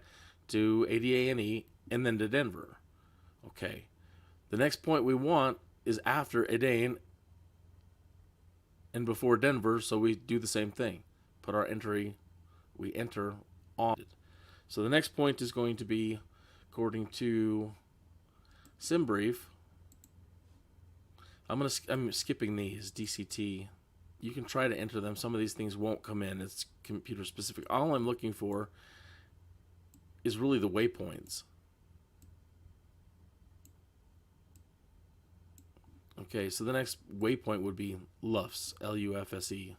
to ADANE and then to Denver. Okay. The next point we want is after Adane and before Denver, so we do the same thing. Put our entry, we enter on it. So the next point is going to be, according to SIMBRIEF, I'm skipping these DCT. You can try to enter them. Some of these things won't come in. It's computer specific. All I'm looking for is really the waypoints. Okay, so the next waypoint would be LUFSE, L-U-F-S-E.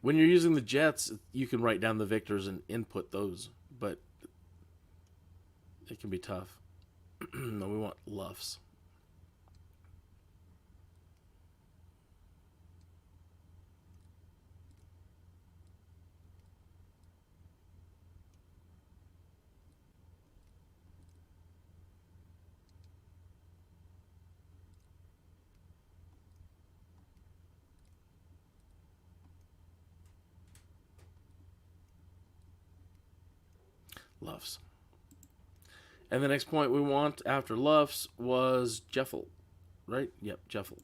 When you're using the jets, you can write down the vectors and input those, but it can be tough. No, we want luffs. Luffs. And the next point we want after luffs was Jeffel, right? Yep, Jeffel.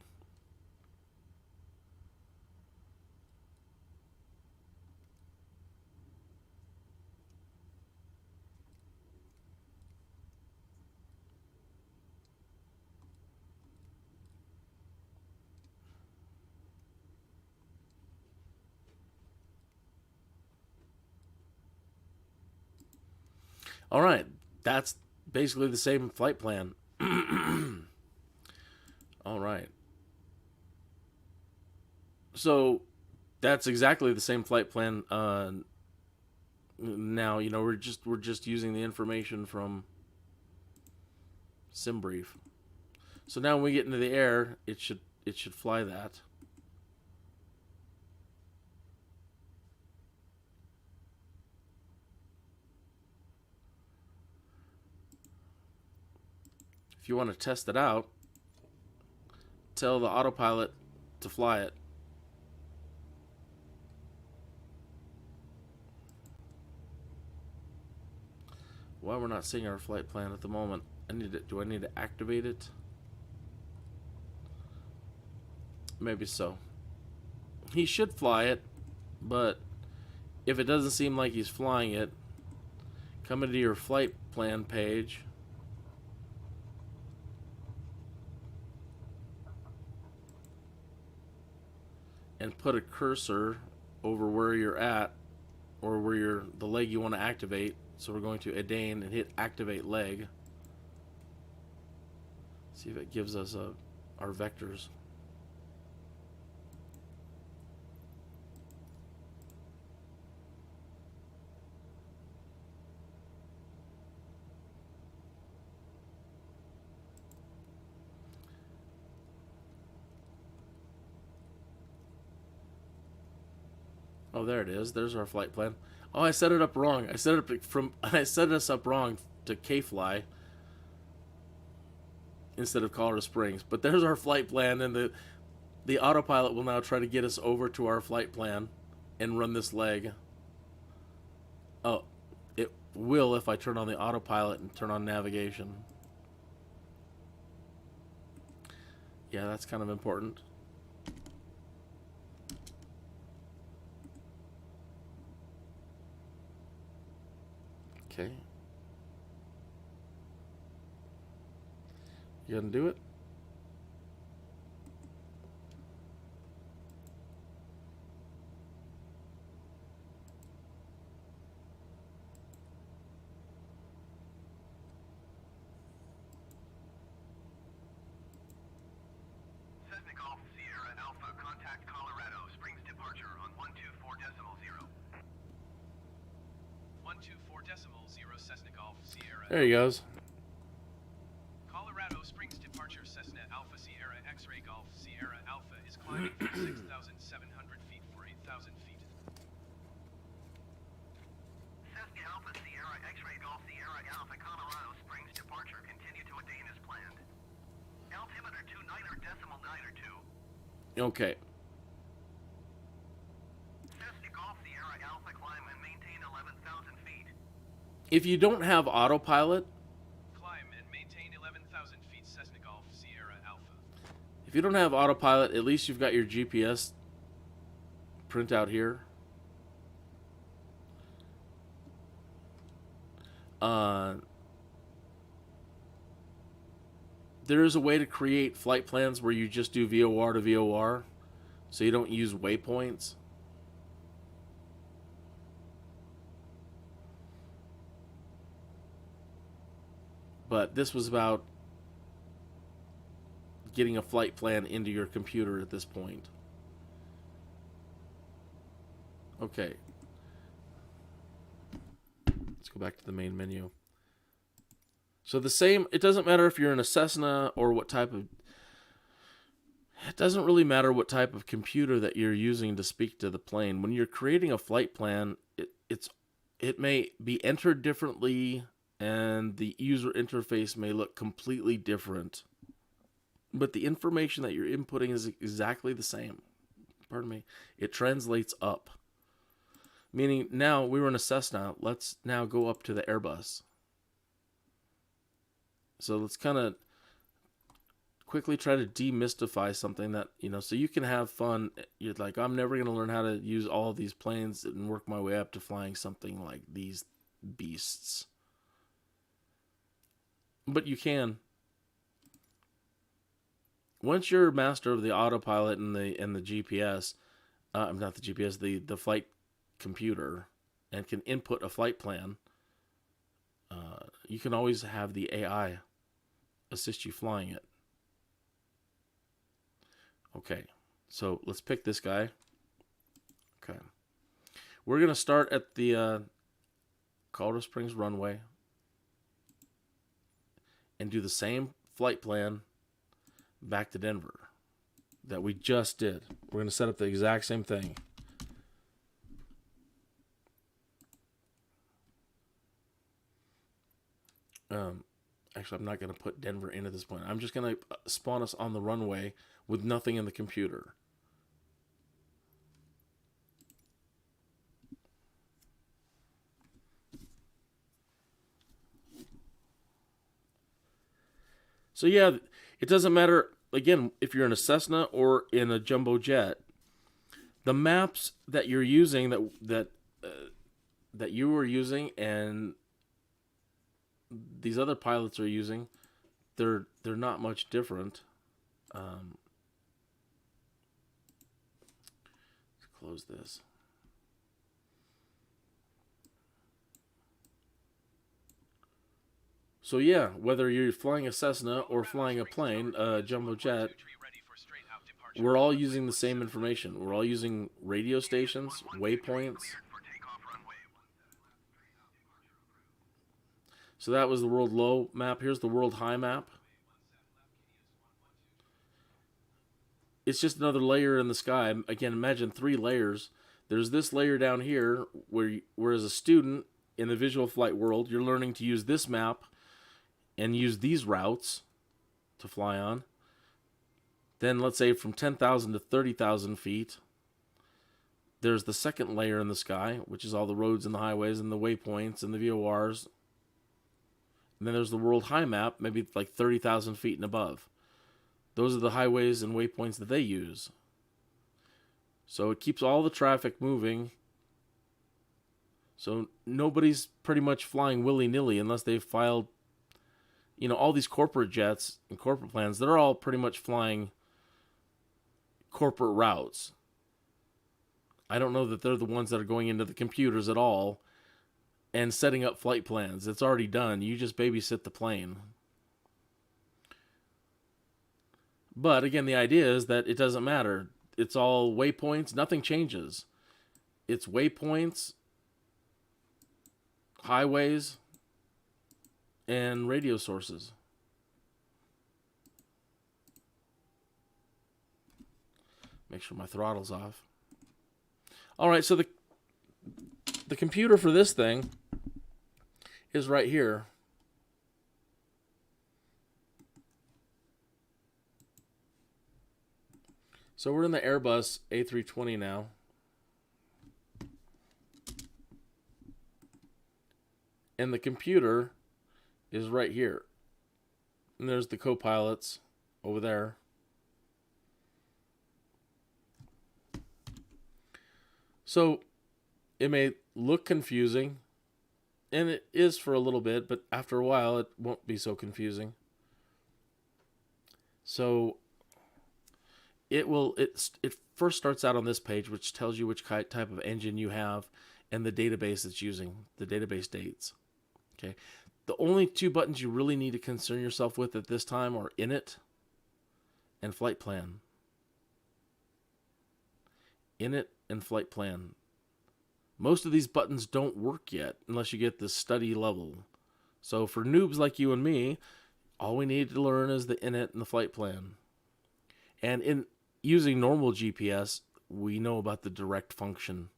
All right, that's basically the same flight plan. All right. So that's exactly the same flight plan. Now, you know, we're just using the information from SIMBRIEF. So now when we get into the air, it should fly that. If you want to test it out, tell the autopilot to fly it. Why we're not seeing our flight plan at the moment? Do I need to activate it? Maybe so. He should fly it, but if it doesn't seem like he's flying it, come into your flight plan page. And put a cursor over where you're at, or where the leg you want to activate. So we're going to Adane and hit activate leg. See if it gives us our vectors. Oh, there it is. There's our flight plan. Oh, I set it up wrong. I set us up wrong to K-fly instead of Colorado Springs. But there's our flight plan, and the autopilot will now try to get us over to our flight plan and run this leg. Oh, it will if I turn on the autopilot and turn on navigation. Yeah, that's kind of important. Okay. You gonna do it?
Golf Sierra Alpha, contact Colorado Springs departure on 124.0. 124.0 Cessna Golf Sierra.
There he goes.
Colorado Springs departure Cessna Alpha Sierra X-ray Golf Sierra Alpha is climbing through 6,700 feet for 8,000 feet. Cessna Alpha Sierra X-ray Golf Sierra Alpha Colorado Springs departure continue to Adane as planned. Altimeter 29.902.
Okay.
Cessna Golf Sierra Alpha climb and maintain 11,000 feet.
If you don't have autopilot,
Climb and maintain 11,000 feet Cessna Golf Sierra Alpha.
if you don't have autopilot, at least you've got your GPS printout here. There is a way to create flight plans where you just do VOR to VOR, so you don't use waypoints. But this was about getting a flight plan into your computer at this point. Okay. Let's go back to the main menu. So the same, it doesn't matter if you're in a Cessna or what type of, it doesn't really matter what type of computer that you're using to speak to the plane. When you're creating a flight plan, it may be entered differently and the user interface may look completely different. But the information that you're inputting is exactly the same. Pardon me. It translates up. Meaning now we were in a Cessna. Let's now go up to the Airbus. So let's kind of quickly try to demystify something that, so you can have fun. You're like, I'm never going to learn how to use all of these planes and work my way up to flying something like these beasts. But you can. Once you're master of the autopilot and the GPS, not the GPS, the flight computer, and can input a flight plan, you can always have the AI assist you flying it. Okay, so let's pick this guy. Okay, we're going to start at the Colorado Springs runway and do the same flight plan back to Denver that we just did. We're going to set up the exact same thing. Actually, I'm not going to put Denver in at this point. I'm just going to spawn us on the runway with nothing in the computer. So yeah, it doesn't matter, again, if you're in a Cessna or in a jumbo jet. The maps that you're using, that you were using, and these other pilots are using, they're not much different. Let's close this. So yeah, whether you're flying a Cessna or flying a plane, a jumbo jet, we're all using the same information. We're all using radio stations, waypoints. So that was the world low map. Here's the world high map. It's just another layer in the sky. Again, imagine 3 layers. There's this layer down here where as a student in the visual flight world, you're learning to use this map and use these routes to fly on. Then let's say from 10,000 to 30,000 feet, there's the second layer in the sky, which is all the roads and the highways and the waypoints and the VORs. And then there's the world high map, maybe like 30,000 feet and above. Those are the highways and waypoints that they use. So it keeps all the traffic moving. So nobody's pretty much flying willy-nilly unless they've filed, all these corporate jets and corporate plans, they're all pretty much flying corporate routes. I don't know that they're the ones that are going into the computers at all and setting up flight plans. It's already done. You just babysit the plane. But again, the idea is that it doesn't matter. It's all waypoints. Nothing changes. It's waypoints, highways, and radio sources. Make sure my throttle's off. All right, so the computer for this thing is right here. So we're in the Airbus A320 now. And the computer is right here. And there's the co-pilots over there. So it may look confusing, and it is for a little bit, but after a while it won't be so confusing. So it first starts out on this page, which tells you which type of engine you have and the database it's using, the database dates. Okay. The only 2 buttons you really need to concern yourself with at this time are Init and Flight Plan. Init and Flight Plan. Most of these buttons don't work yet unless you get the study level. So for noobs like you and me, all we need to learn is the init and the flight plan. And in using normal GPS, we know about the direct function,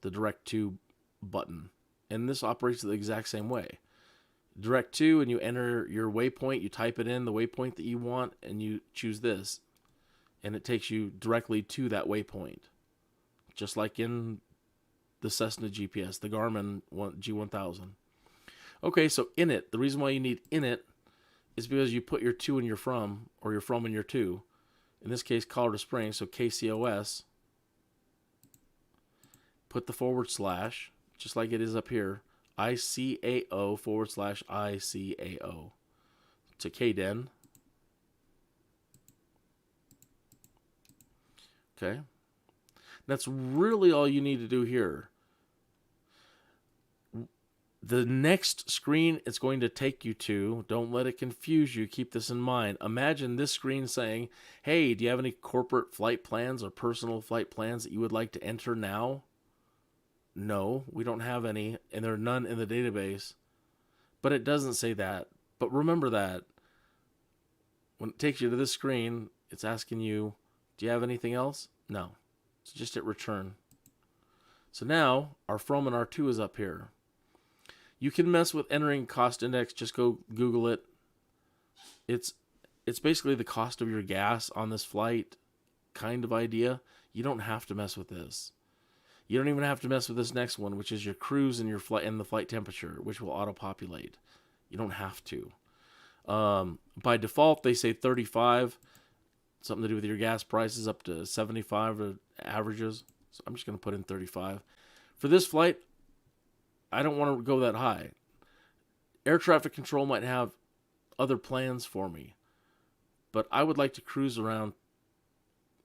the direct to button. And this operates the exact same way. Direct to, and you enter your waypoint, you type it in, the waypoint that you want, and you choose this. And it takes you directly to that waypoint. Just like in the Cessna GPS, the Garmin G1000. Okay, so init. The reason why you need init is because you put your to and your from, or your from and your to. In this case, Colorado Springs, so KCOS. Put the /, just like it is up here, ICAO / ICAO to KDEN. Okay. That's really all you need to do here. The next screen it's going to take you to, don't let it confuse you. Keep this in mind. Imagine this screen saying, hey, do you have any corporate flight plans or personal flight plans that you would like to enter now? No, we don't have any, and there are none in the database. But it doesn't say that. But remember that when it takes you to this screen, it's asking you, do you have anything else? No. So just hit return. So now our from and our to is up here. You can mess with entering cost index. Just go Google it. It's basically the cost of your gas on this flight kind of idea. You don't have to mess with this. You don't even have to mess with this next one, which is your cruise and your flight and the flight temperature, which will auto-populate. You don't have to. By default, they say 35. Something to do with your gas prices up to 75 or averages. So I'm just going to put in 35. For this flight, I don't want to go that high. Air traffic control might have other plans for me. But I would like to cruise around,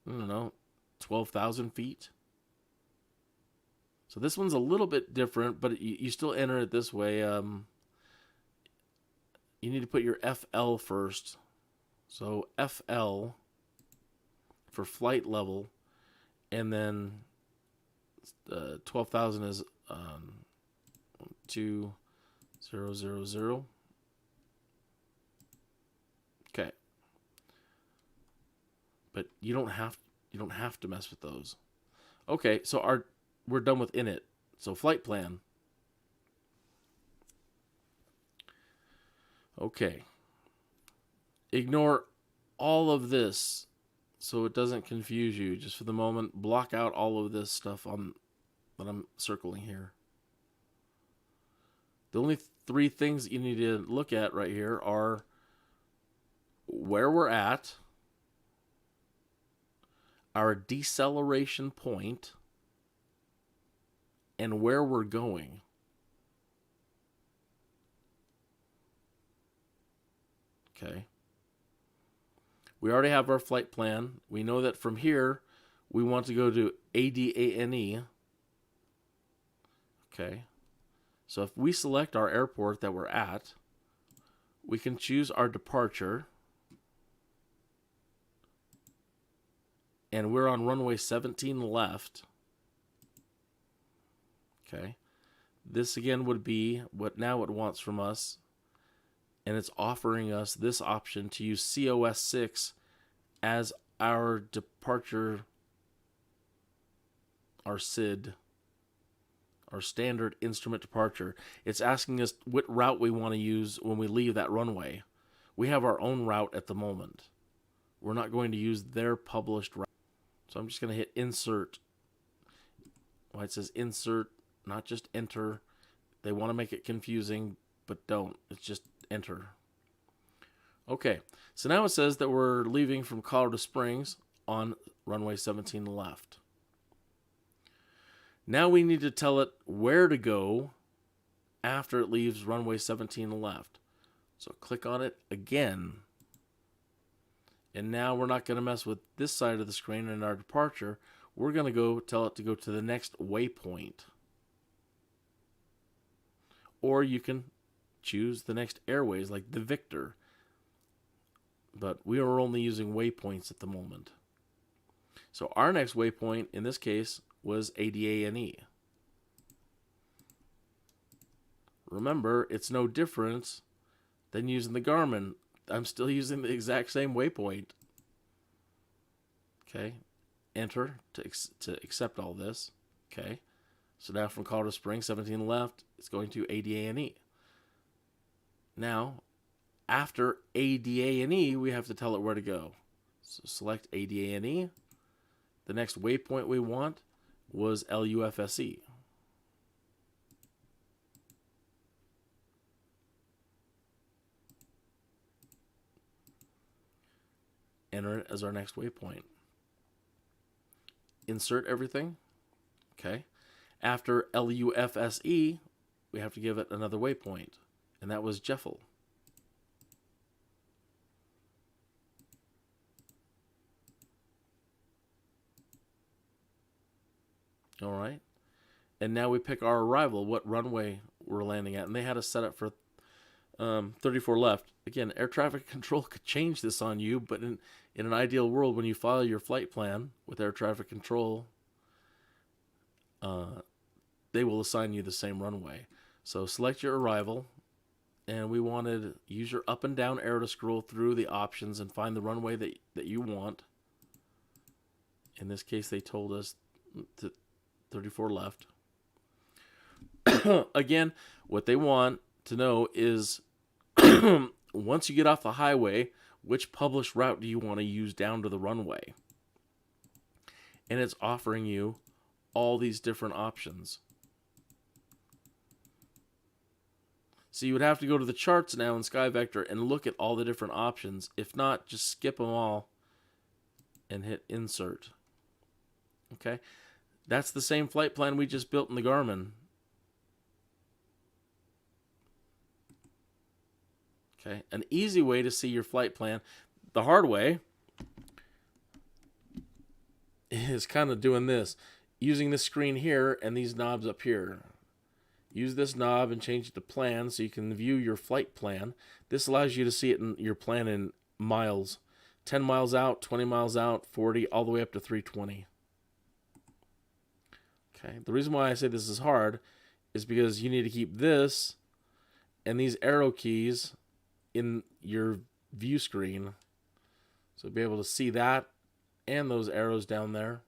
12,000 feet. So this one's a little bit different, but you still enter it this way. You need to put your FL first. So FL for flight level, and then 12,000 is 2000. Okay, but you don't have to mess with those. Okay, so we're done with init. So flight plan. Okay. Ignore all of this so it doesn't confuse you. Just for the moment, block out all of this stuff that I'm circling here. The only three things that you need to look at right here are where we're at, our deceleration point, and where we're going. Okay. We already have our flight plan. We know that from here, we want to go to ADANE. Okay. So if we select our airport that we're at, we can choose our departure. And we're on runway 17 left. Okay. This again would be what now it wants from us. And it's offering us this option to use COS6 as our departure, our SID, our standard instrument departure. It's asking us what route we want to use when we leave that runway. We have our own route at the moment. We're not going to use their published route. So I'm just going to hit insert. Well, it says insert, not just enter. They want to make it confusing, but don't. It's just enter. Okay, so now it says that we're leaving from Colorado Springs on runway 17 left. Now we need to tell it where to go after it leaves runway 17 left. So click on it again. And now we're not going to mess with this side of the screen in our departure. We're going to tell it to go to the next waypoint. Or you can choose the next airways like the Victor. But we are only using waypoints at the moment. So our next waypoint in this case was ADANE. remember, it's no different than using the Garmin. I'm still using the exact same waypoint. Okay, enter to accept all this. Okay, so now from Colorado Springs, 17 left, it's going to ADA&E. Now, after ADA&E, we have to tell it where to go. So select ADA&E. The next waypoint we want was LUFSE. Enter it as our next waypoint. Insert everything. Okay. After LUFSE, we have to give it another waypoint, and that was Jeffel. All right. And now we pick our arrival, what runway we're landing at, and they had us set up for 34 left. Again, air traffic control could change this on you, but in an ideal world, when you file your flight plan with air traffic control, they will assign you the same runway. So select your arrival, and we wanted use your up and down arrow to scroll through the options and find the runway that you want. In this case, they told us to 34 left. Again, what they want to know is once you get off the highway, which published route do you want to use down to the runway? And it's offering you all these different options. So you would have to go to the charts now in SKYVECTOR and look at all the different options. If not, just skip them all and hit insert. Okay, that's the same flight plan we just built in the Garmin. Okay, an easy way to see your flight plan. The hard way is kind of doing this, using this screen here and these knobs up here. Use this knob and change it to plan so you can view your flight plan. This allows you to see it in your plan in miles. 10 miles out, 20 miles out, 40, all the way up to 320. Okay, the reason why I say this is hard is because you need to keep this and these arrow keys in your view screen. So be able to see that and those arrows down there.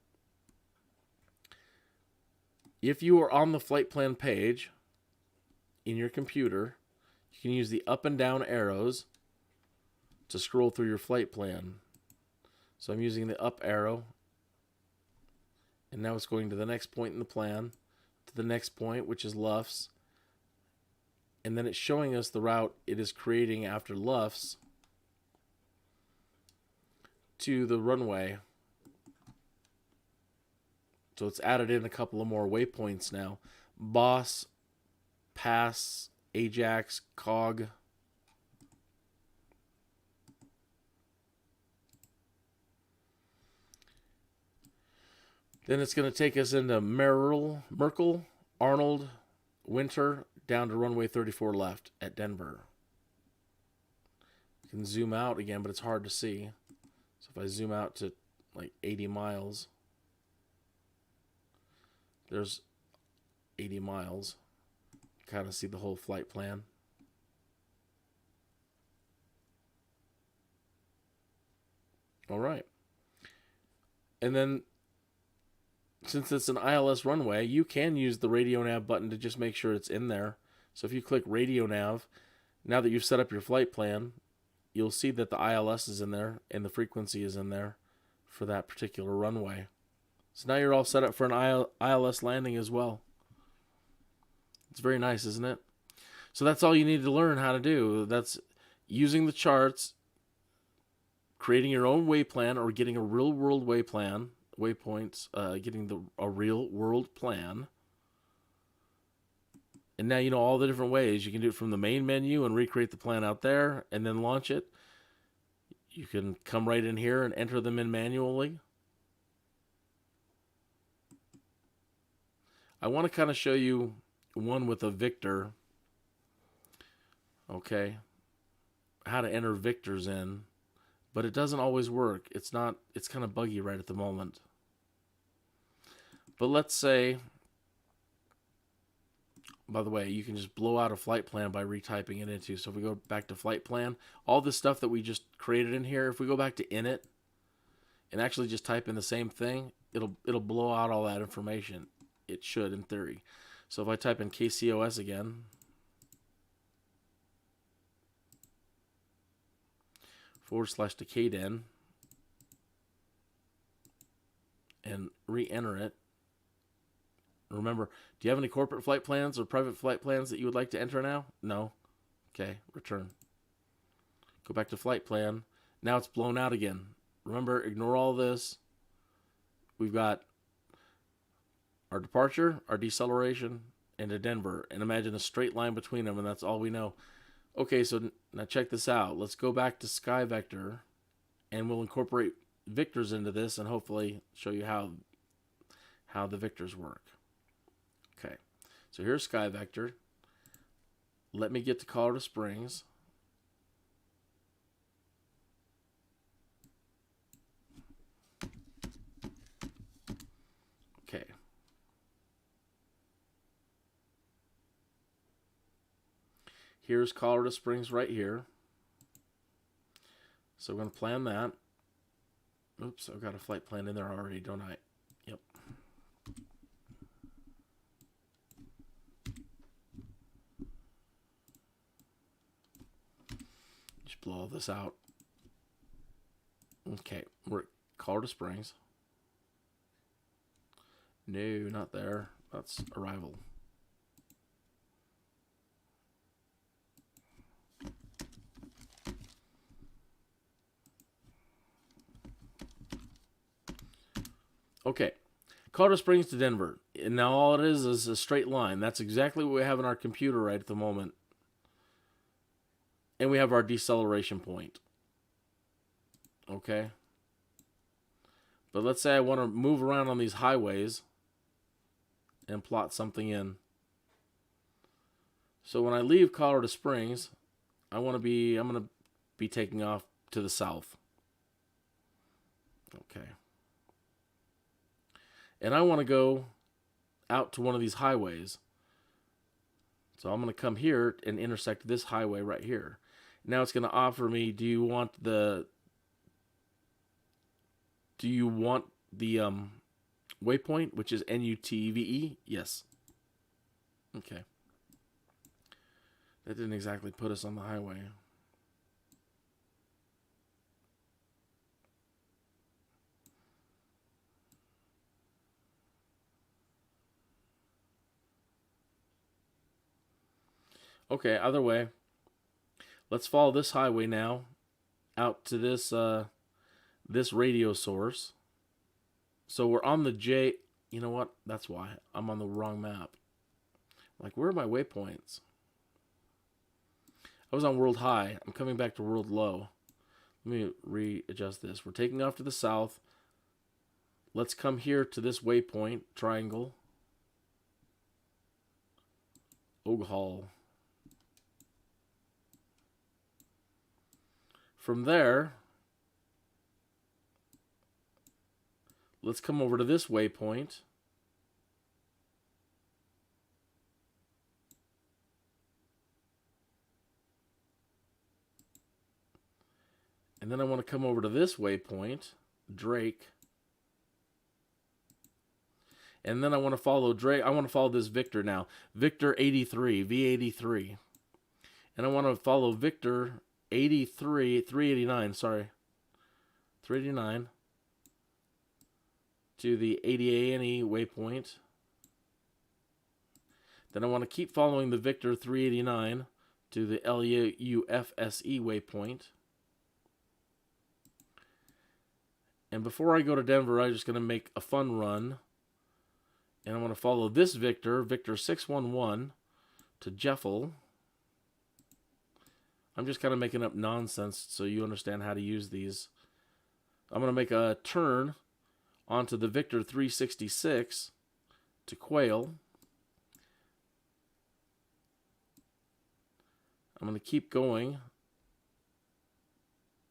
If you are on the flight plan page in your computer, you can use the up and down arrows to scroll through your flight plan. So I'm using the up arrow, and now it's going to the next point in the plan, to the next point, which is LUFS, and then it's showing us the route it is creating after LUFS to the runway. So it's added in a couple of more waypoints now. Boss, Pass, Ajax, Cog. Then it's going to take us into Merkel, Arnold, Winter, down to runway 34 left at Denver. You can zoom out again, but it's hard to see. So if I zoom out to like 80 miles, there's 80 miles. Kind of see the whole flight plan. All right. And then, since it's an ILS runway, you can use the radio nav button to just make sure it's in there. So if you click radio nav, now that you've set up your flight plan, you'll see that the ILS is in there and the frequency is in there for that particular runway. So now you're all set up for an ILS landing as well. It's very nice, isn't it? So that's all you need to learn how to do. That's using the charts, creating your own way plan, or getting a real world way plan, waypoints, getting a real world plan. And now you know all the different ways. You can do it from the main menu and recreate the plan out there and then launch it. You can come right in here and enter them in manually. I want to kind of show you one with a Victor. Okay. How to enter Victors in. But it doesn't always work. It's kind of buggy right at the moment. But let's say by the way, you can just blow out a flight plan by retyping it into. So if we go back to flight plan, all this stuff that we just created in here, if we go back to init and actually just type in the same thing, it'll blow out all that information. It should, in theory. So if I type in KCOS again, /decayden, and re-enter it. Remember, do you have any corporate flight plans or private flight plans that you would like to enter now? No? Okay, return. Go back to flight plan. Now it's blown out again. Remember, ignore all this. We've got our departure, our deceleration, and a Denver. And imagine a straight line between them, and that's all we know. Okay, so now check this out. Let's go back to SkyVector, and we'll incorporate Victors into this and hopefully show you how the Victors work. Okay, so here's SkyVector. Let me get to Colorado Springs. Okay. Here's Colorado Springs right here. So we're going to plan that. Oops, I've got a flight plan in there already, don't I? Yep. Just blow all this out. Okay, we're at Colorado Springs. No, not there. That's arrival. Okay, Colorado Springs to Denver. And now all it is a straight line. That's exactly what we have in our computer right at the moment. And we have our deceleration point. Okay. But let's say I want to move around on these highways and plot something in. So when I leave Colorado Springs, I'm going to be taking off to the south. Okay. And I want to go out to one of these highways. So I'm going to come here and intersect this highway right here. Now it's going to offer me, do you want the waypoint, which is NUTVE? Yes. Okay. That didn't exactly put us on the highway. Okay, either way, let's follow this highway now out to this this radio source. So we're on the J. You know what? That's why I'm on the wrong map. Like, where are my waypoints? I was on world high. I'm coming back to world low. Let me readjust this. We're taking off to the south. Let's come here to this waypoint triangle. Awhile. From there, let's come over to this waypoint. And then I want to come over to this waypoint, Drake. And then I want to follow Drake. I want to follow this Victor now. Victor 83, V83. And I want to follow Victor 389, sorry. 389 to the 80 ANE waypoint. Then I want to keep following the Victor 389 to the LUFSE waypoint. And before I go to Denver, I'm just going to make a fun run. And I want to follow this Victor, Victor 611, to Jeffel. I'm just kind of making up nonsense so you understand how to use these. I'm going to make a turn onto the Victor 366 to Quail. I'm going to keep going.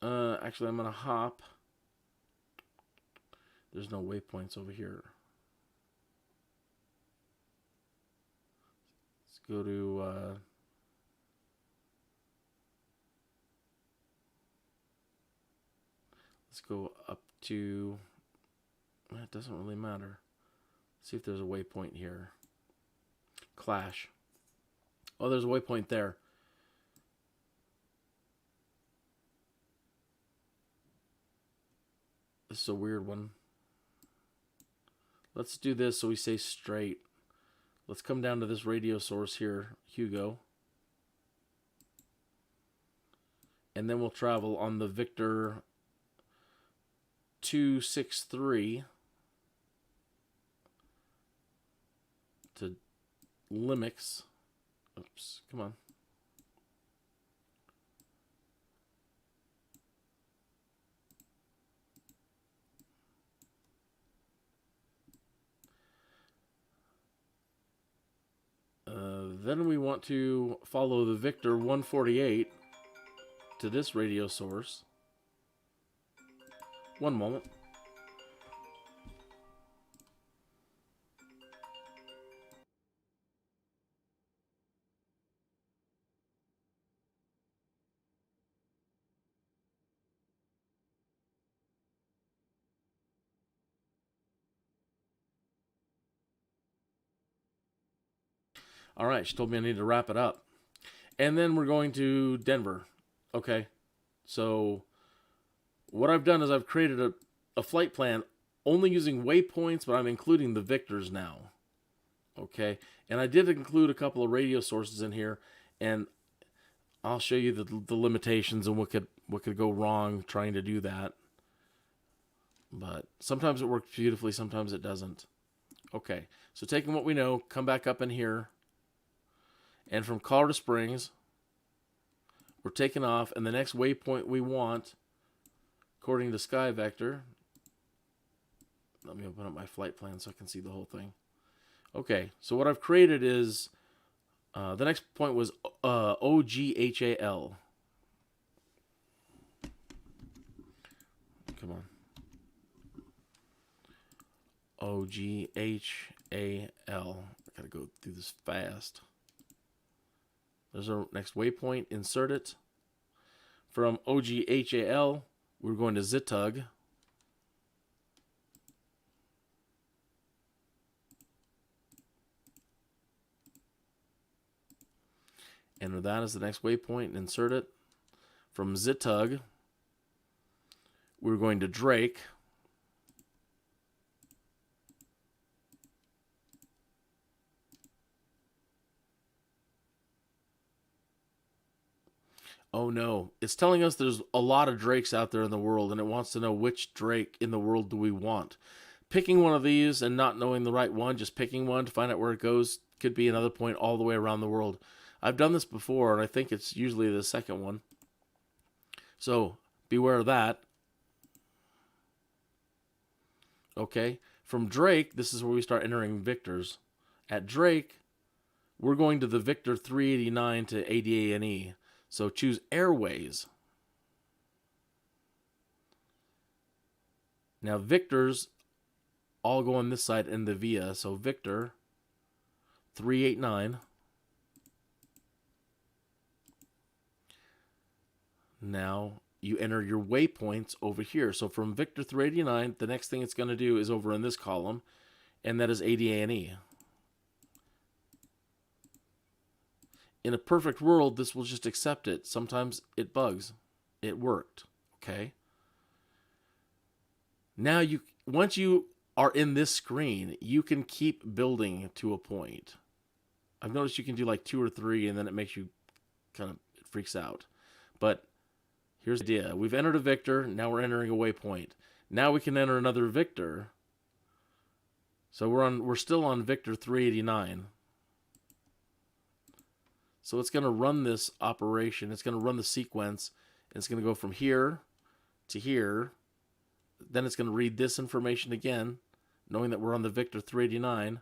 Actually, I'm going to hop. There's no waypoints over here. go to let's go up to, it doesn't really matter. Let's see if there's a waypoint here. Clash. Oh, there's a waypoint there. This is a weird one. Let's do this so we stay straight. Let's come down to this radio source here, Hugo. And then we'll travel on the Victor 263 to Limix. Oops, come on. Then we want to follow the Victor 148 to this radio source. One moment. All right, she told me I need to wrap it up. And then we're going to Denver. Okay, so what I've done is I've created a flight plan only using waypoints, but I'm including the Victors now. Okay, and I did include a couple of radio sources in here, and I'll show you the limitations and what could go wrong trying to do that. But sometimes it works beautifully, sometimes it doesn't. Okay, so taking what we know, come back up in here. And from Colorado Springs, we're taking off, and the next waypoint we want, according to SkyVector, let me open up my flight plan so I can see the whole thing. Okay, so what I've created is, the next point was OGHAL. Come on. OGHAL. I gotta go through this fast. There's our next waypoint. Insert it. From OGHAL, we're going to Zitug. Enter that as the next waypoint and insert it. From Zitug, we're going to Drake. Oh no, it's telling us there's a lot of Drakes out there in the world, and it wants to know which Drake in the world do we want. Picking one of these and not knowing the right one, just picking one to find out where it goes, could be another point all the way around the world. I've done this before, and I think it's usually the second one. So beware of that. Okay, from Drake, this is where we start entering Victors. At Drake, we're going to the Victor 389 to ADA&E. So choose Airways. Now Victors all go on this side in the VIA. So Victor 389. Now you enter your waypoints over here. So from Victor 389, the next thing it's going to do is over in this column, and that is ADA&E. In a perfect world, this will just accept it. Sometimes it bugs. It worked. Okay. Now once you are in this screen, you can keep building to a point. I've noticed you can do like 2 or 3, and then it makes you kind of, it freaks out. But here's the idea. We've entered a Victor. Now we're entering a waypoint. Now we can enter another Victor. So we're still on Victor 389. So it's going to run this operation. It's going to run the sequence. And it's going to go from here to here. Then it's going to read this information again, knowing that we're on the Victor 389.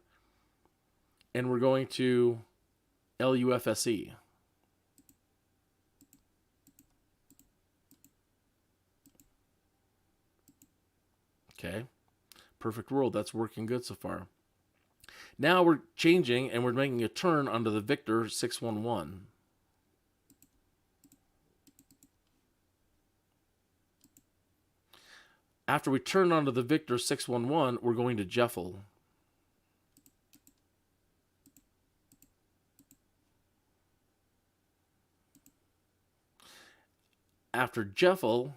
And we're going to LUFSE. Okay. Perfect world. That's working good so far. Now we're changing and we're making a turn onto the Victor 611. After we turn onto the Victor 611, we're going to Jeffel. After Jeffel,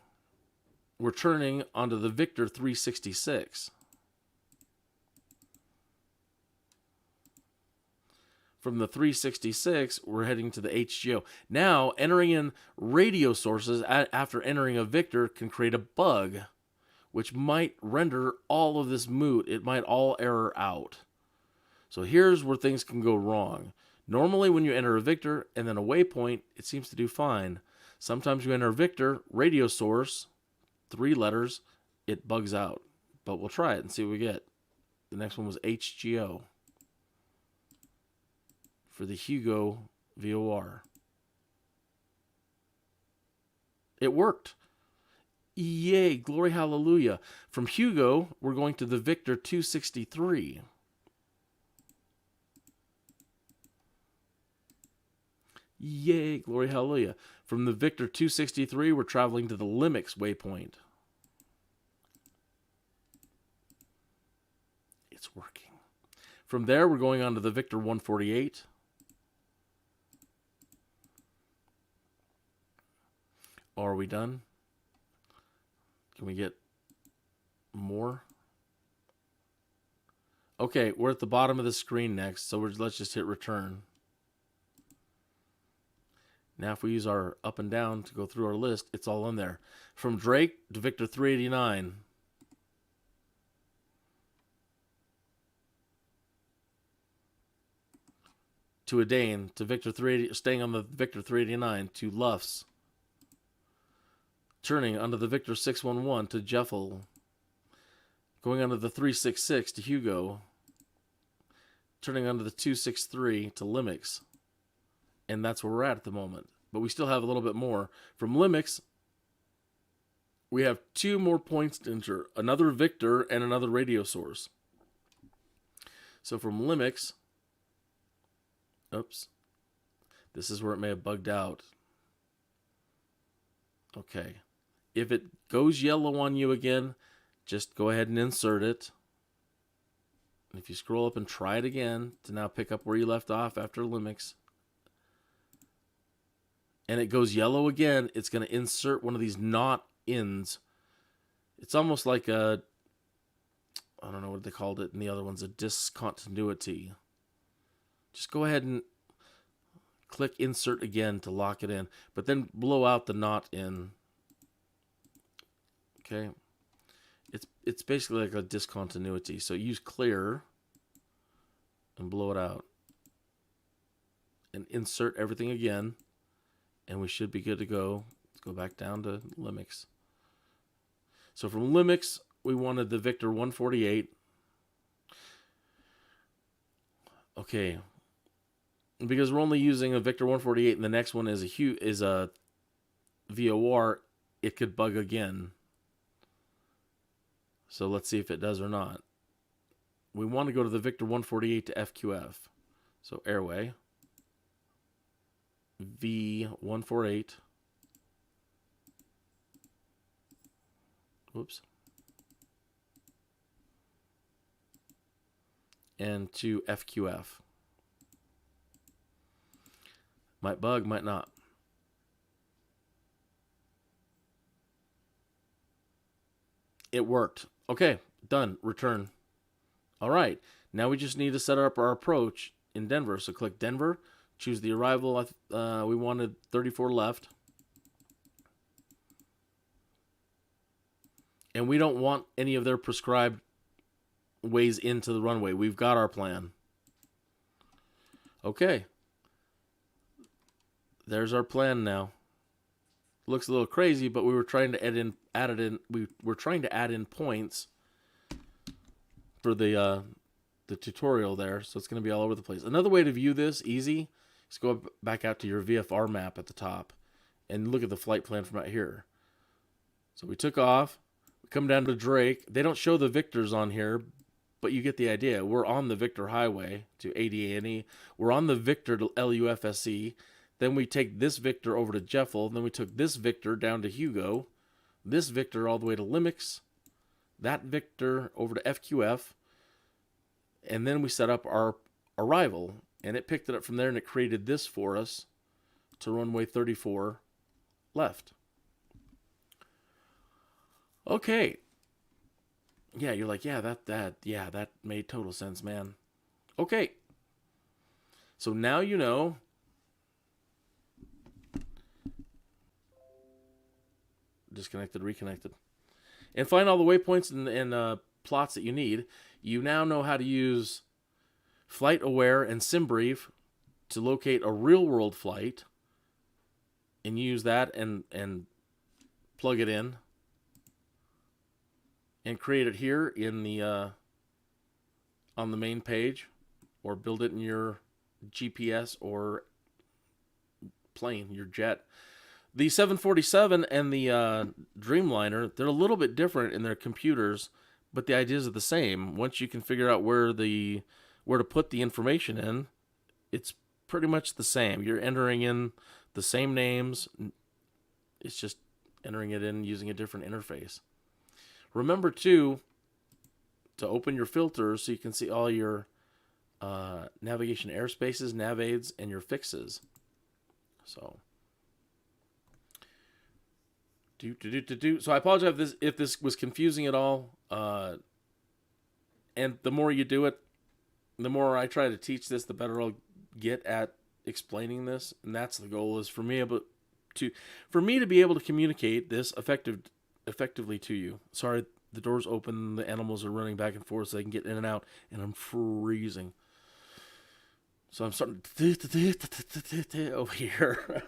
we're turning onto the Victor 366. From the 366, we're heading to the HGO. Now, entering in radio sources after entering a Victor can create a bug, which might render all of this moot. It might all error out. So here's where things can go wrong. Normally, when you enter a Victor and then a waypoint, it seems to do fine. Sometimes you enter a Victor, radio source, 3 letters, it bugs out. But we'll try it and see what we get. The next one was HGO for the Hugo VOR. It worked. Yay, glory hallelujah. From Hugo, we're going to the Victor 263. Yay, glory hallelujah. From the Victor 263, we're traveling to the Limix waypoint. It's working. From there, we're going on to the Victor 148. Are we done? Can we get more? Okay, we're at the bottom of the screen next, so let's just hit return. Now if we use our up and down to go through our list, it's all in there. From Drake to Victor 389. To Adane, to Victor 380, staying on the Victor 389, to Luffs. Turning onto the Victor 611 to Jeffel. Going onto the 366 to Hugo. Turning onto the 263 to Limix. And that's where we're at the moment. But we still have a little bit more. From Limix, we have 2 more points to enter. Another Victor and another radio source. So from Limix, oops, this is where it may have bugged out. Okay. If it goes yellow on you again, just go ahead and insert it. And if you scroll up and try it again to now pick up where you left off after Limix, and it goes yellow again, it's going to insert one of these not ins. It's almost like a, I don't know what they called it, and the other one's a discontinuity. Just go ahead and click insert again to lock it in, but then blow out the not in. Okay, it's basically like a discontinuity. So use clear and blow it out, and insert everything again, and we should be good to go. Let's go back down to Limix. So from Limix, we wanted the Victor 148. Okay, because we're only using a Victor 148, and the next one is a VOR, it could bug again. So let's see if it does or not. We want to go to the Victor 148 to FQF. So airway, V148. Whoops. And to FQF. Might bug, might not. It worked. Okay, done. Return. All right. Now we just need to set up our approach in Denver. So click Denver. Choose the arrival. We wanted 34 left. And we don't want any of their prescribed ways into the runway. We've got our plan. Okay. There's our plan now. Looks a little crazy, but we were trying to add in points for the tutorial there, so it's going to be all over the place. Another way to view this, easy, is go back out to your VFR map at the top and look at the flight plan from out here. So we took off, we come down to Drake. They don't show the Victors on here, but you get the idea. We're on the Victor Highway to ADA&E. We're on the Victor to LUFSE. Then we take this Victor over to Jeffel. Then we took this Victor down to Hugo. This Victor all the way to Limix. That Victor over to FQF. And then we set up our arrival. And it picked it up from there and it created this for us to runway 34 left. Okay. Yeah, you're like, yeah, that made total sense, man. Okay. So now you know. Disconnected, reconnected. And find all the waypoints and plots that you need. You now know how to use FlightAware and SIMBRIEF to locate a real-world flight. And use that and plug it in. And create it here in the on the main page, or build it in your GPS or plane, your jet. The 747 and the Dreamliner, they're a little bit different in their computers, but the ideas are the same. Once you can figure out where to put the information in, it's pretty much the same. You're entering in the same names. It's just entering it in using a different interface. Remember, too, to open your filters so you can see all your navigation airspaces, nav aids, and your fixes. So, So I apologize if this was confusing at all. And the more you do it, the more I try to teach this, the better I'll get at explaining this. And that's the goal, is for me to be able to communicate this effectively to you. Sorry, the door's open, the animals are running back and forth so they can get in and out, and I'm freezing. So I'm starting to over here.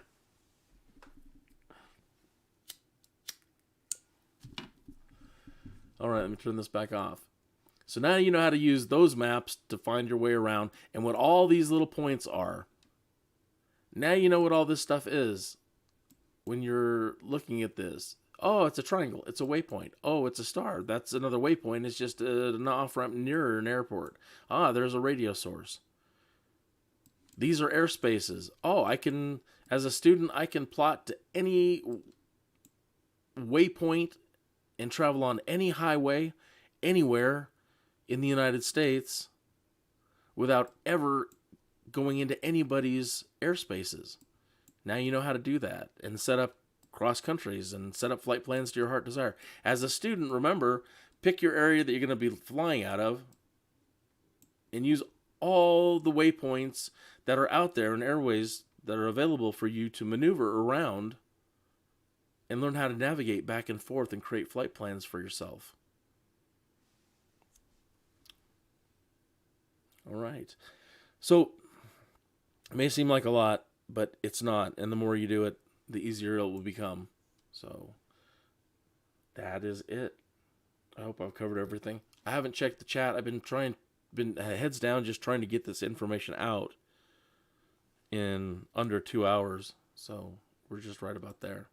Alright, let me turn this back off. So now you know how to use those maps to find your way around and what all these little points are. Now you know what all this stuff is when you're looking at this. Oh, it's a triangle. It's a waypoint. Oh, it's a star. That's another waypoint. It's just an off-ramp nearer an airport. Ah, there's a radio source. These are airspaces. Oh, as a student, I can plot to any waypoint and travel on any highway, anywhere in the United States without ever going into anybody's airspaces. Now you know how to do that and set up cross countries and set up flight plans to your heart desire. As a student, remember, pick your area that you're going to be flying out of and use all the waypoints that are out there and airways that are available for you to maneuver around and learn how to navigate back and forth and create flight plans for yourself. All right. So, it may seem like a lot, but it's not. And the more you do it, the easier it will become. So, that is it. I hope I've covered everything. I haven't checked the chat. I've been heads down just trying to get this information out in under 2 hours. So, we're just right about there.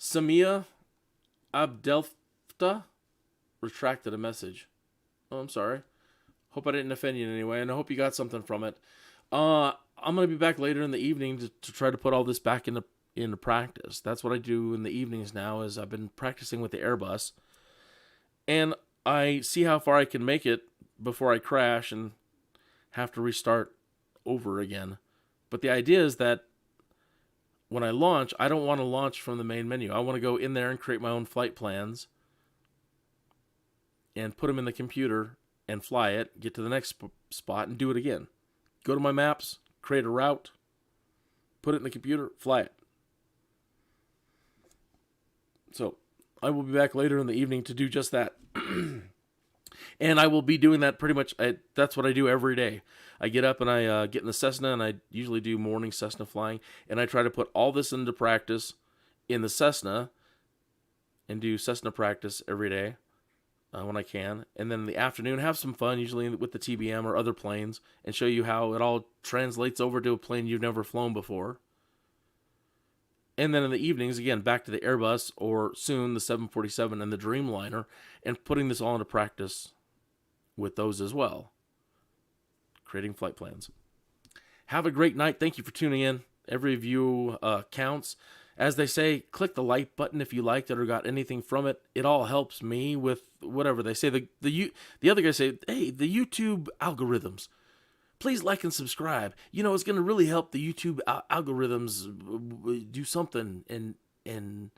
Samia Abdelfta retracted a message. Oh, I'm sorry. Hope I didn't offend you in any way, and I hope you got something from it. I'm going to be back later in the evening to try to put all this back into practice. That's what I do in the evenings now, is I've been practicing with the Airbus. And I see how far I can make it before I crash and have to restart over again. But the idea is that when I launch, I don't want to launch from the main menu. I want to go in there and create my own flight plans and put them in the computer and fly it, get to the next spot and do it again. Go to my maps, create a route, put it in the computer, fly it. So I will be back later in the evening to do just that. And I will be doing that pretty much. That's what I do every day. I get up and I get in the Cessna, and I usually do morning Cessna flying. And I try to put all this into practice in the Cessna and do Cessna practice every day when I can. And then in the afternoon, have some fun, usually with the TBM or other planes, and show you how it all translates over to a plane you've never flown before. And then in the evenings, again, back to the Airbus, or soon the 747 and the Dreamliner, and putting this all into practice with those as well. Creating flight plans. Have a great night. Thank you for tuning in. Every view counts. As they say, click the like button if you liked it or got anything from it. It all helps me with whatever they say. The other guys say, hey, the YouTube algorithms. Please like and subscribe. You know, it's going to really help the YouTube algorithms do something. And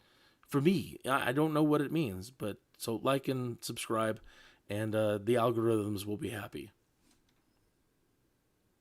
for me, I don't know what it means, but so like and subscribe, and the algorithms will be happy.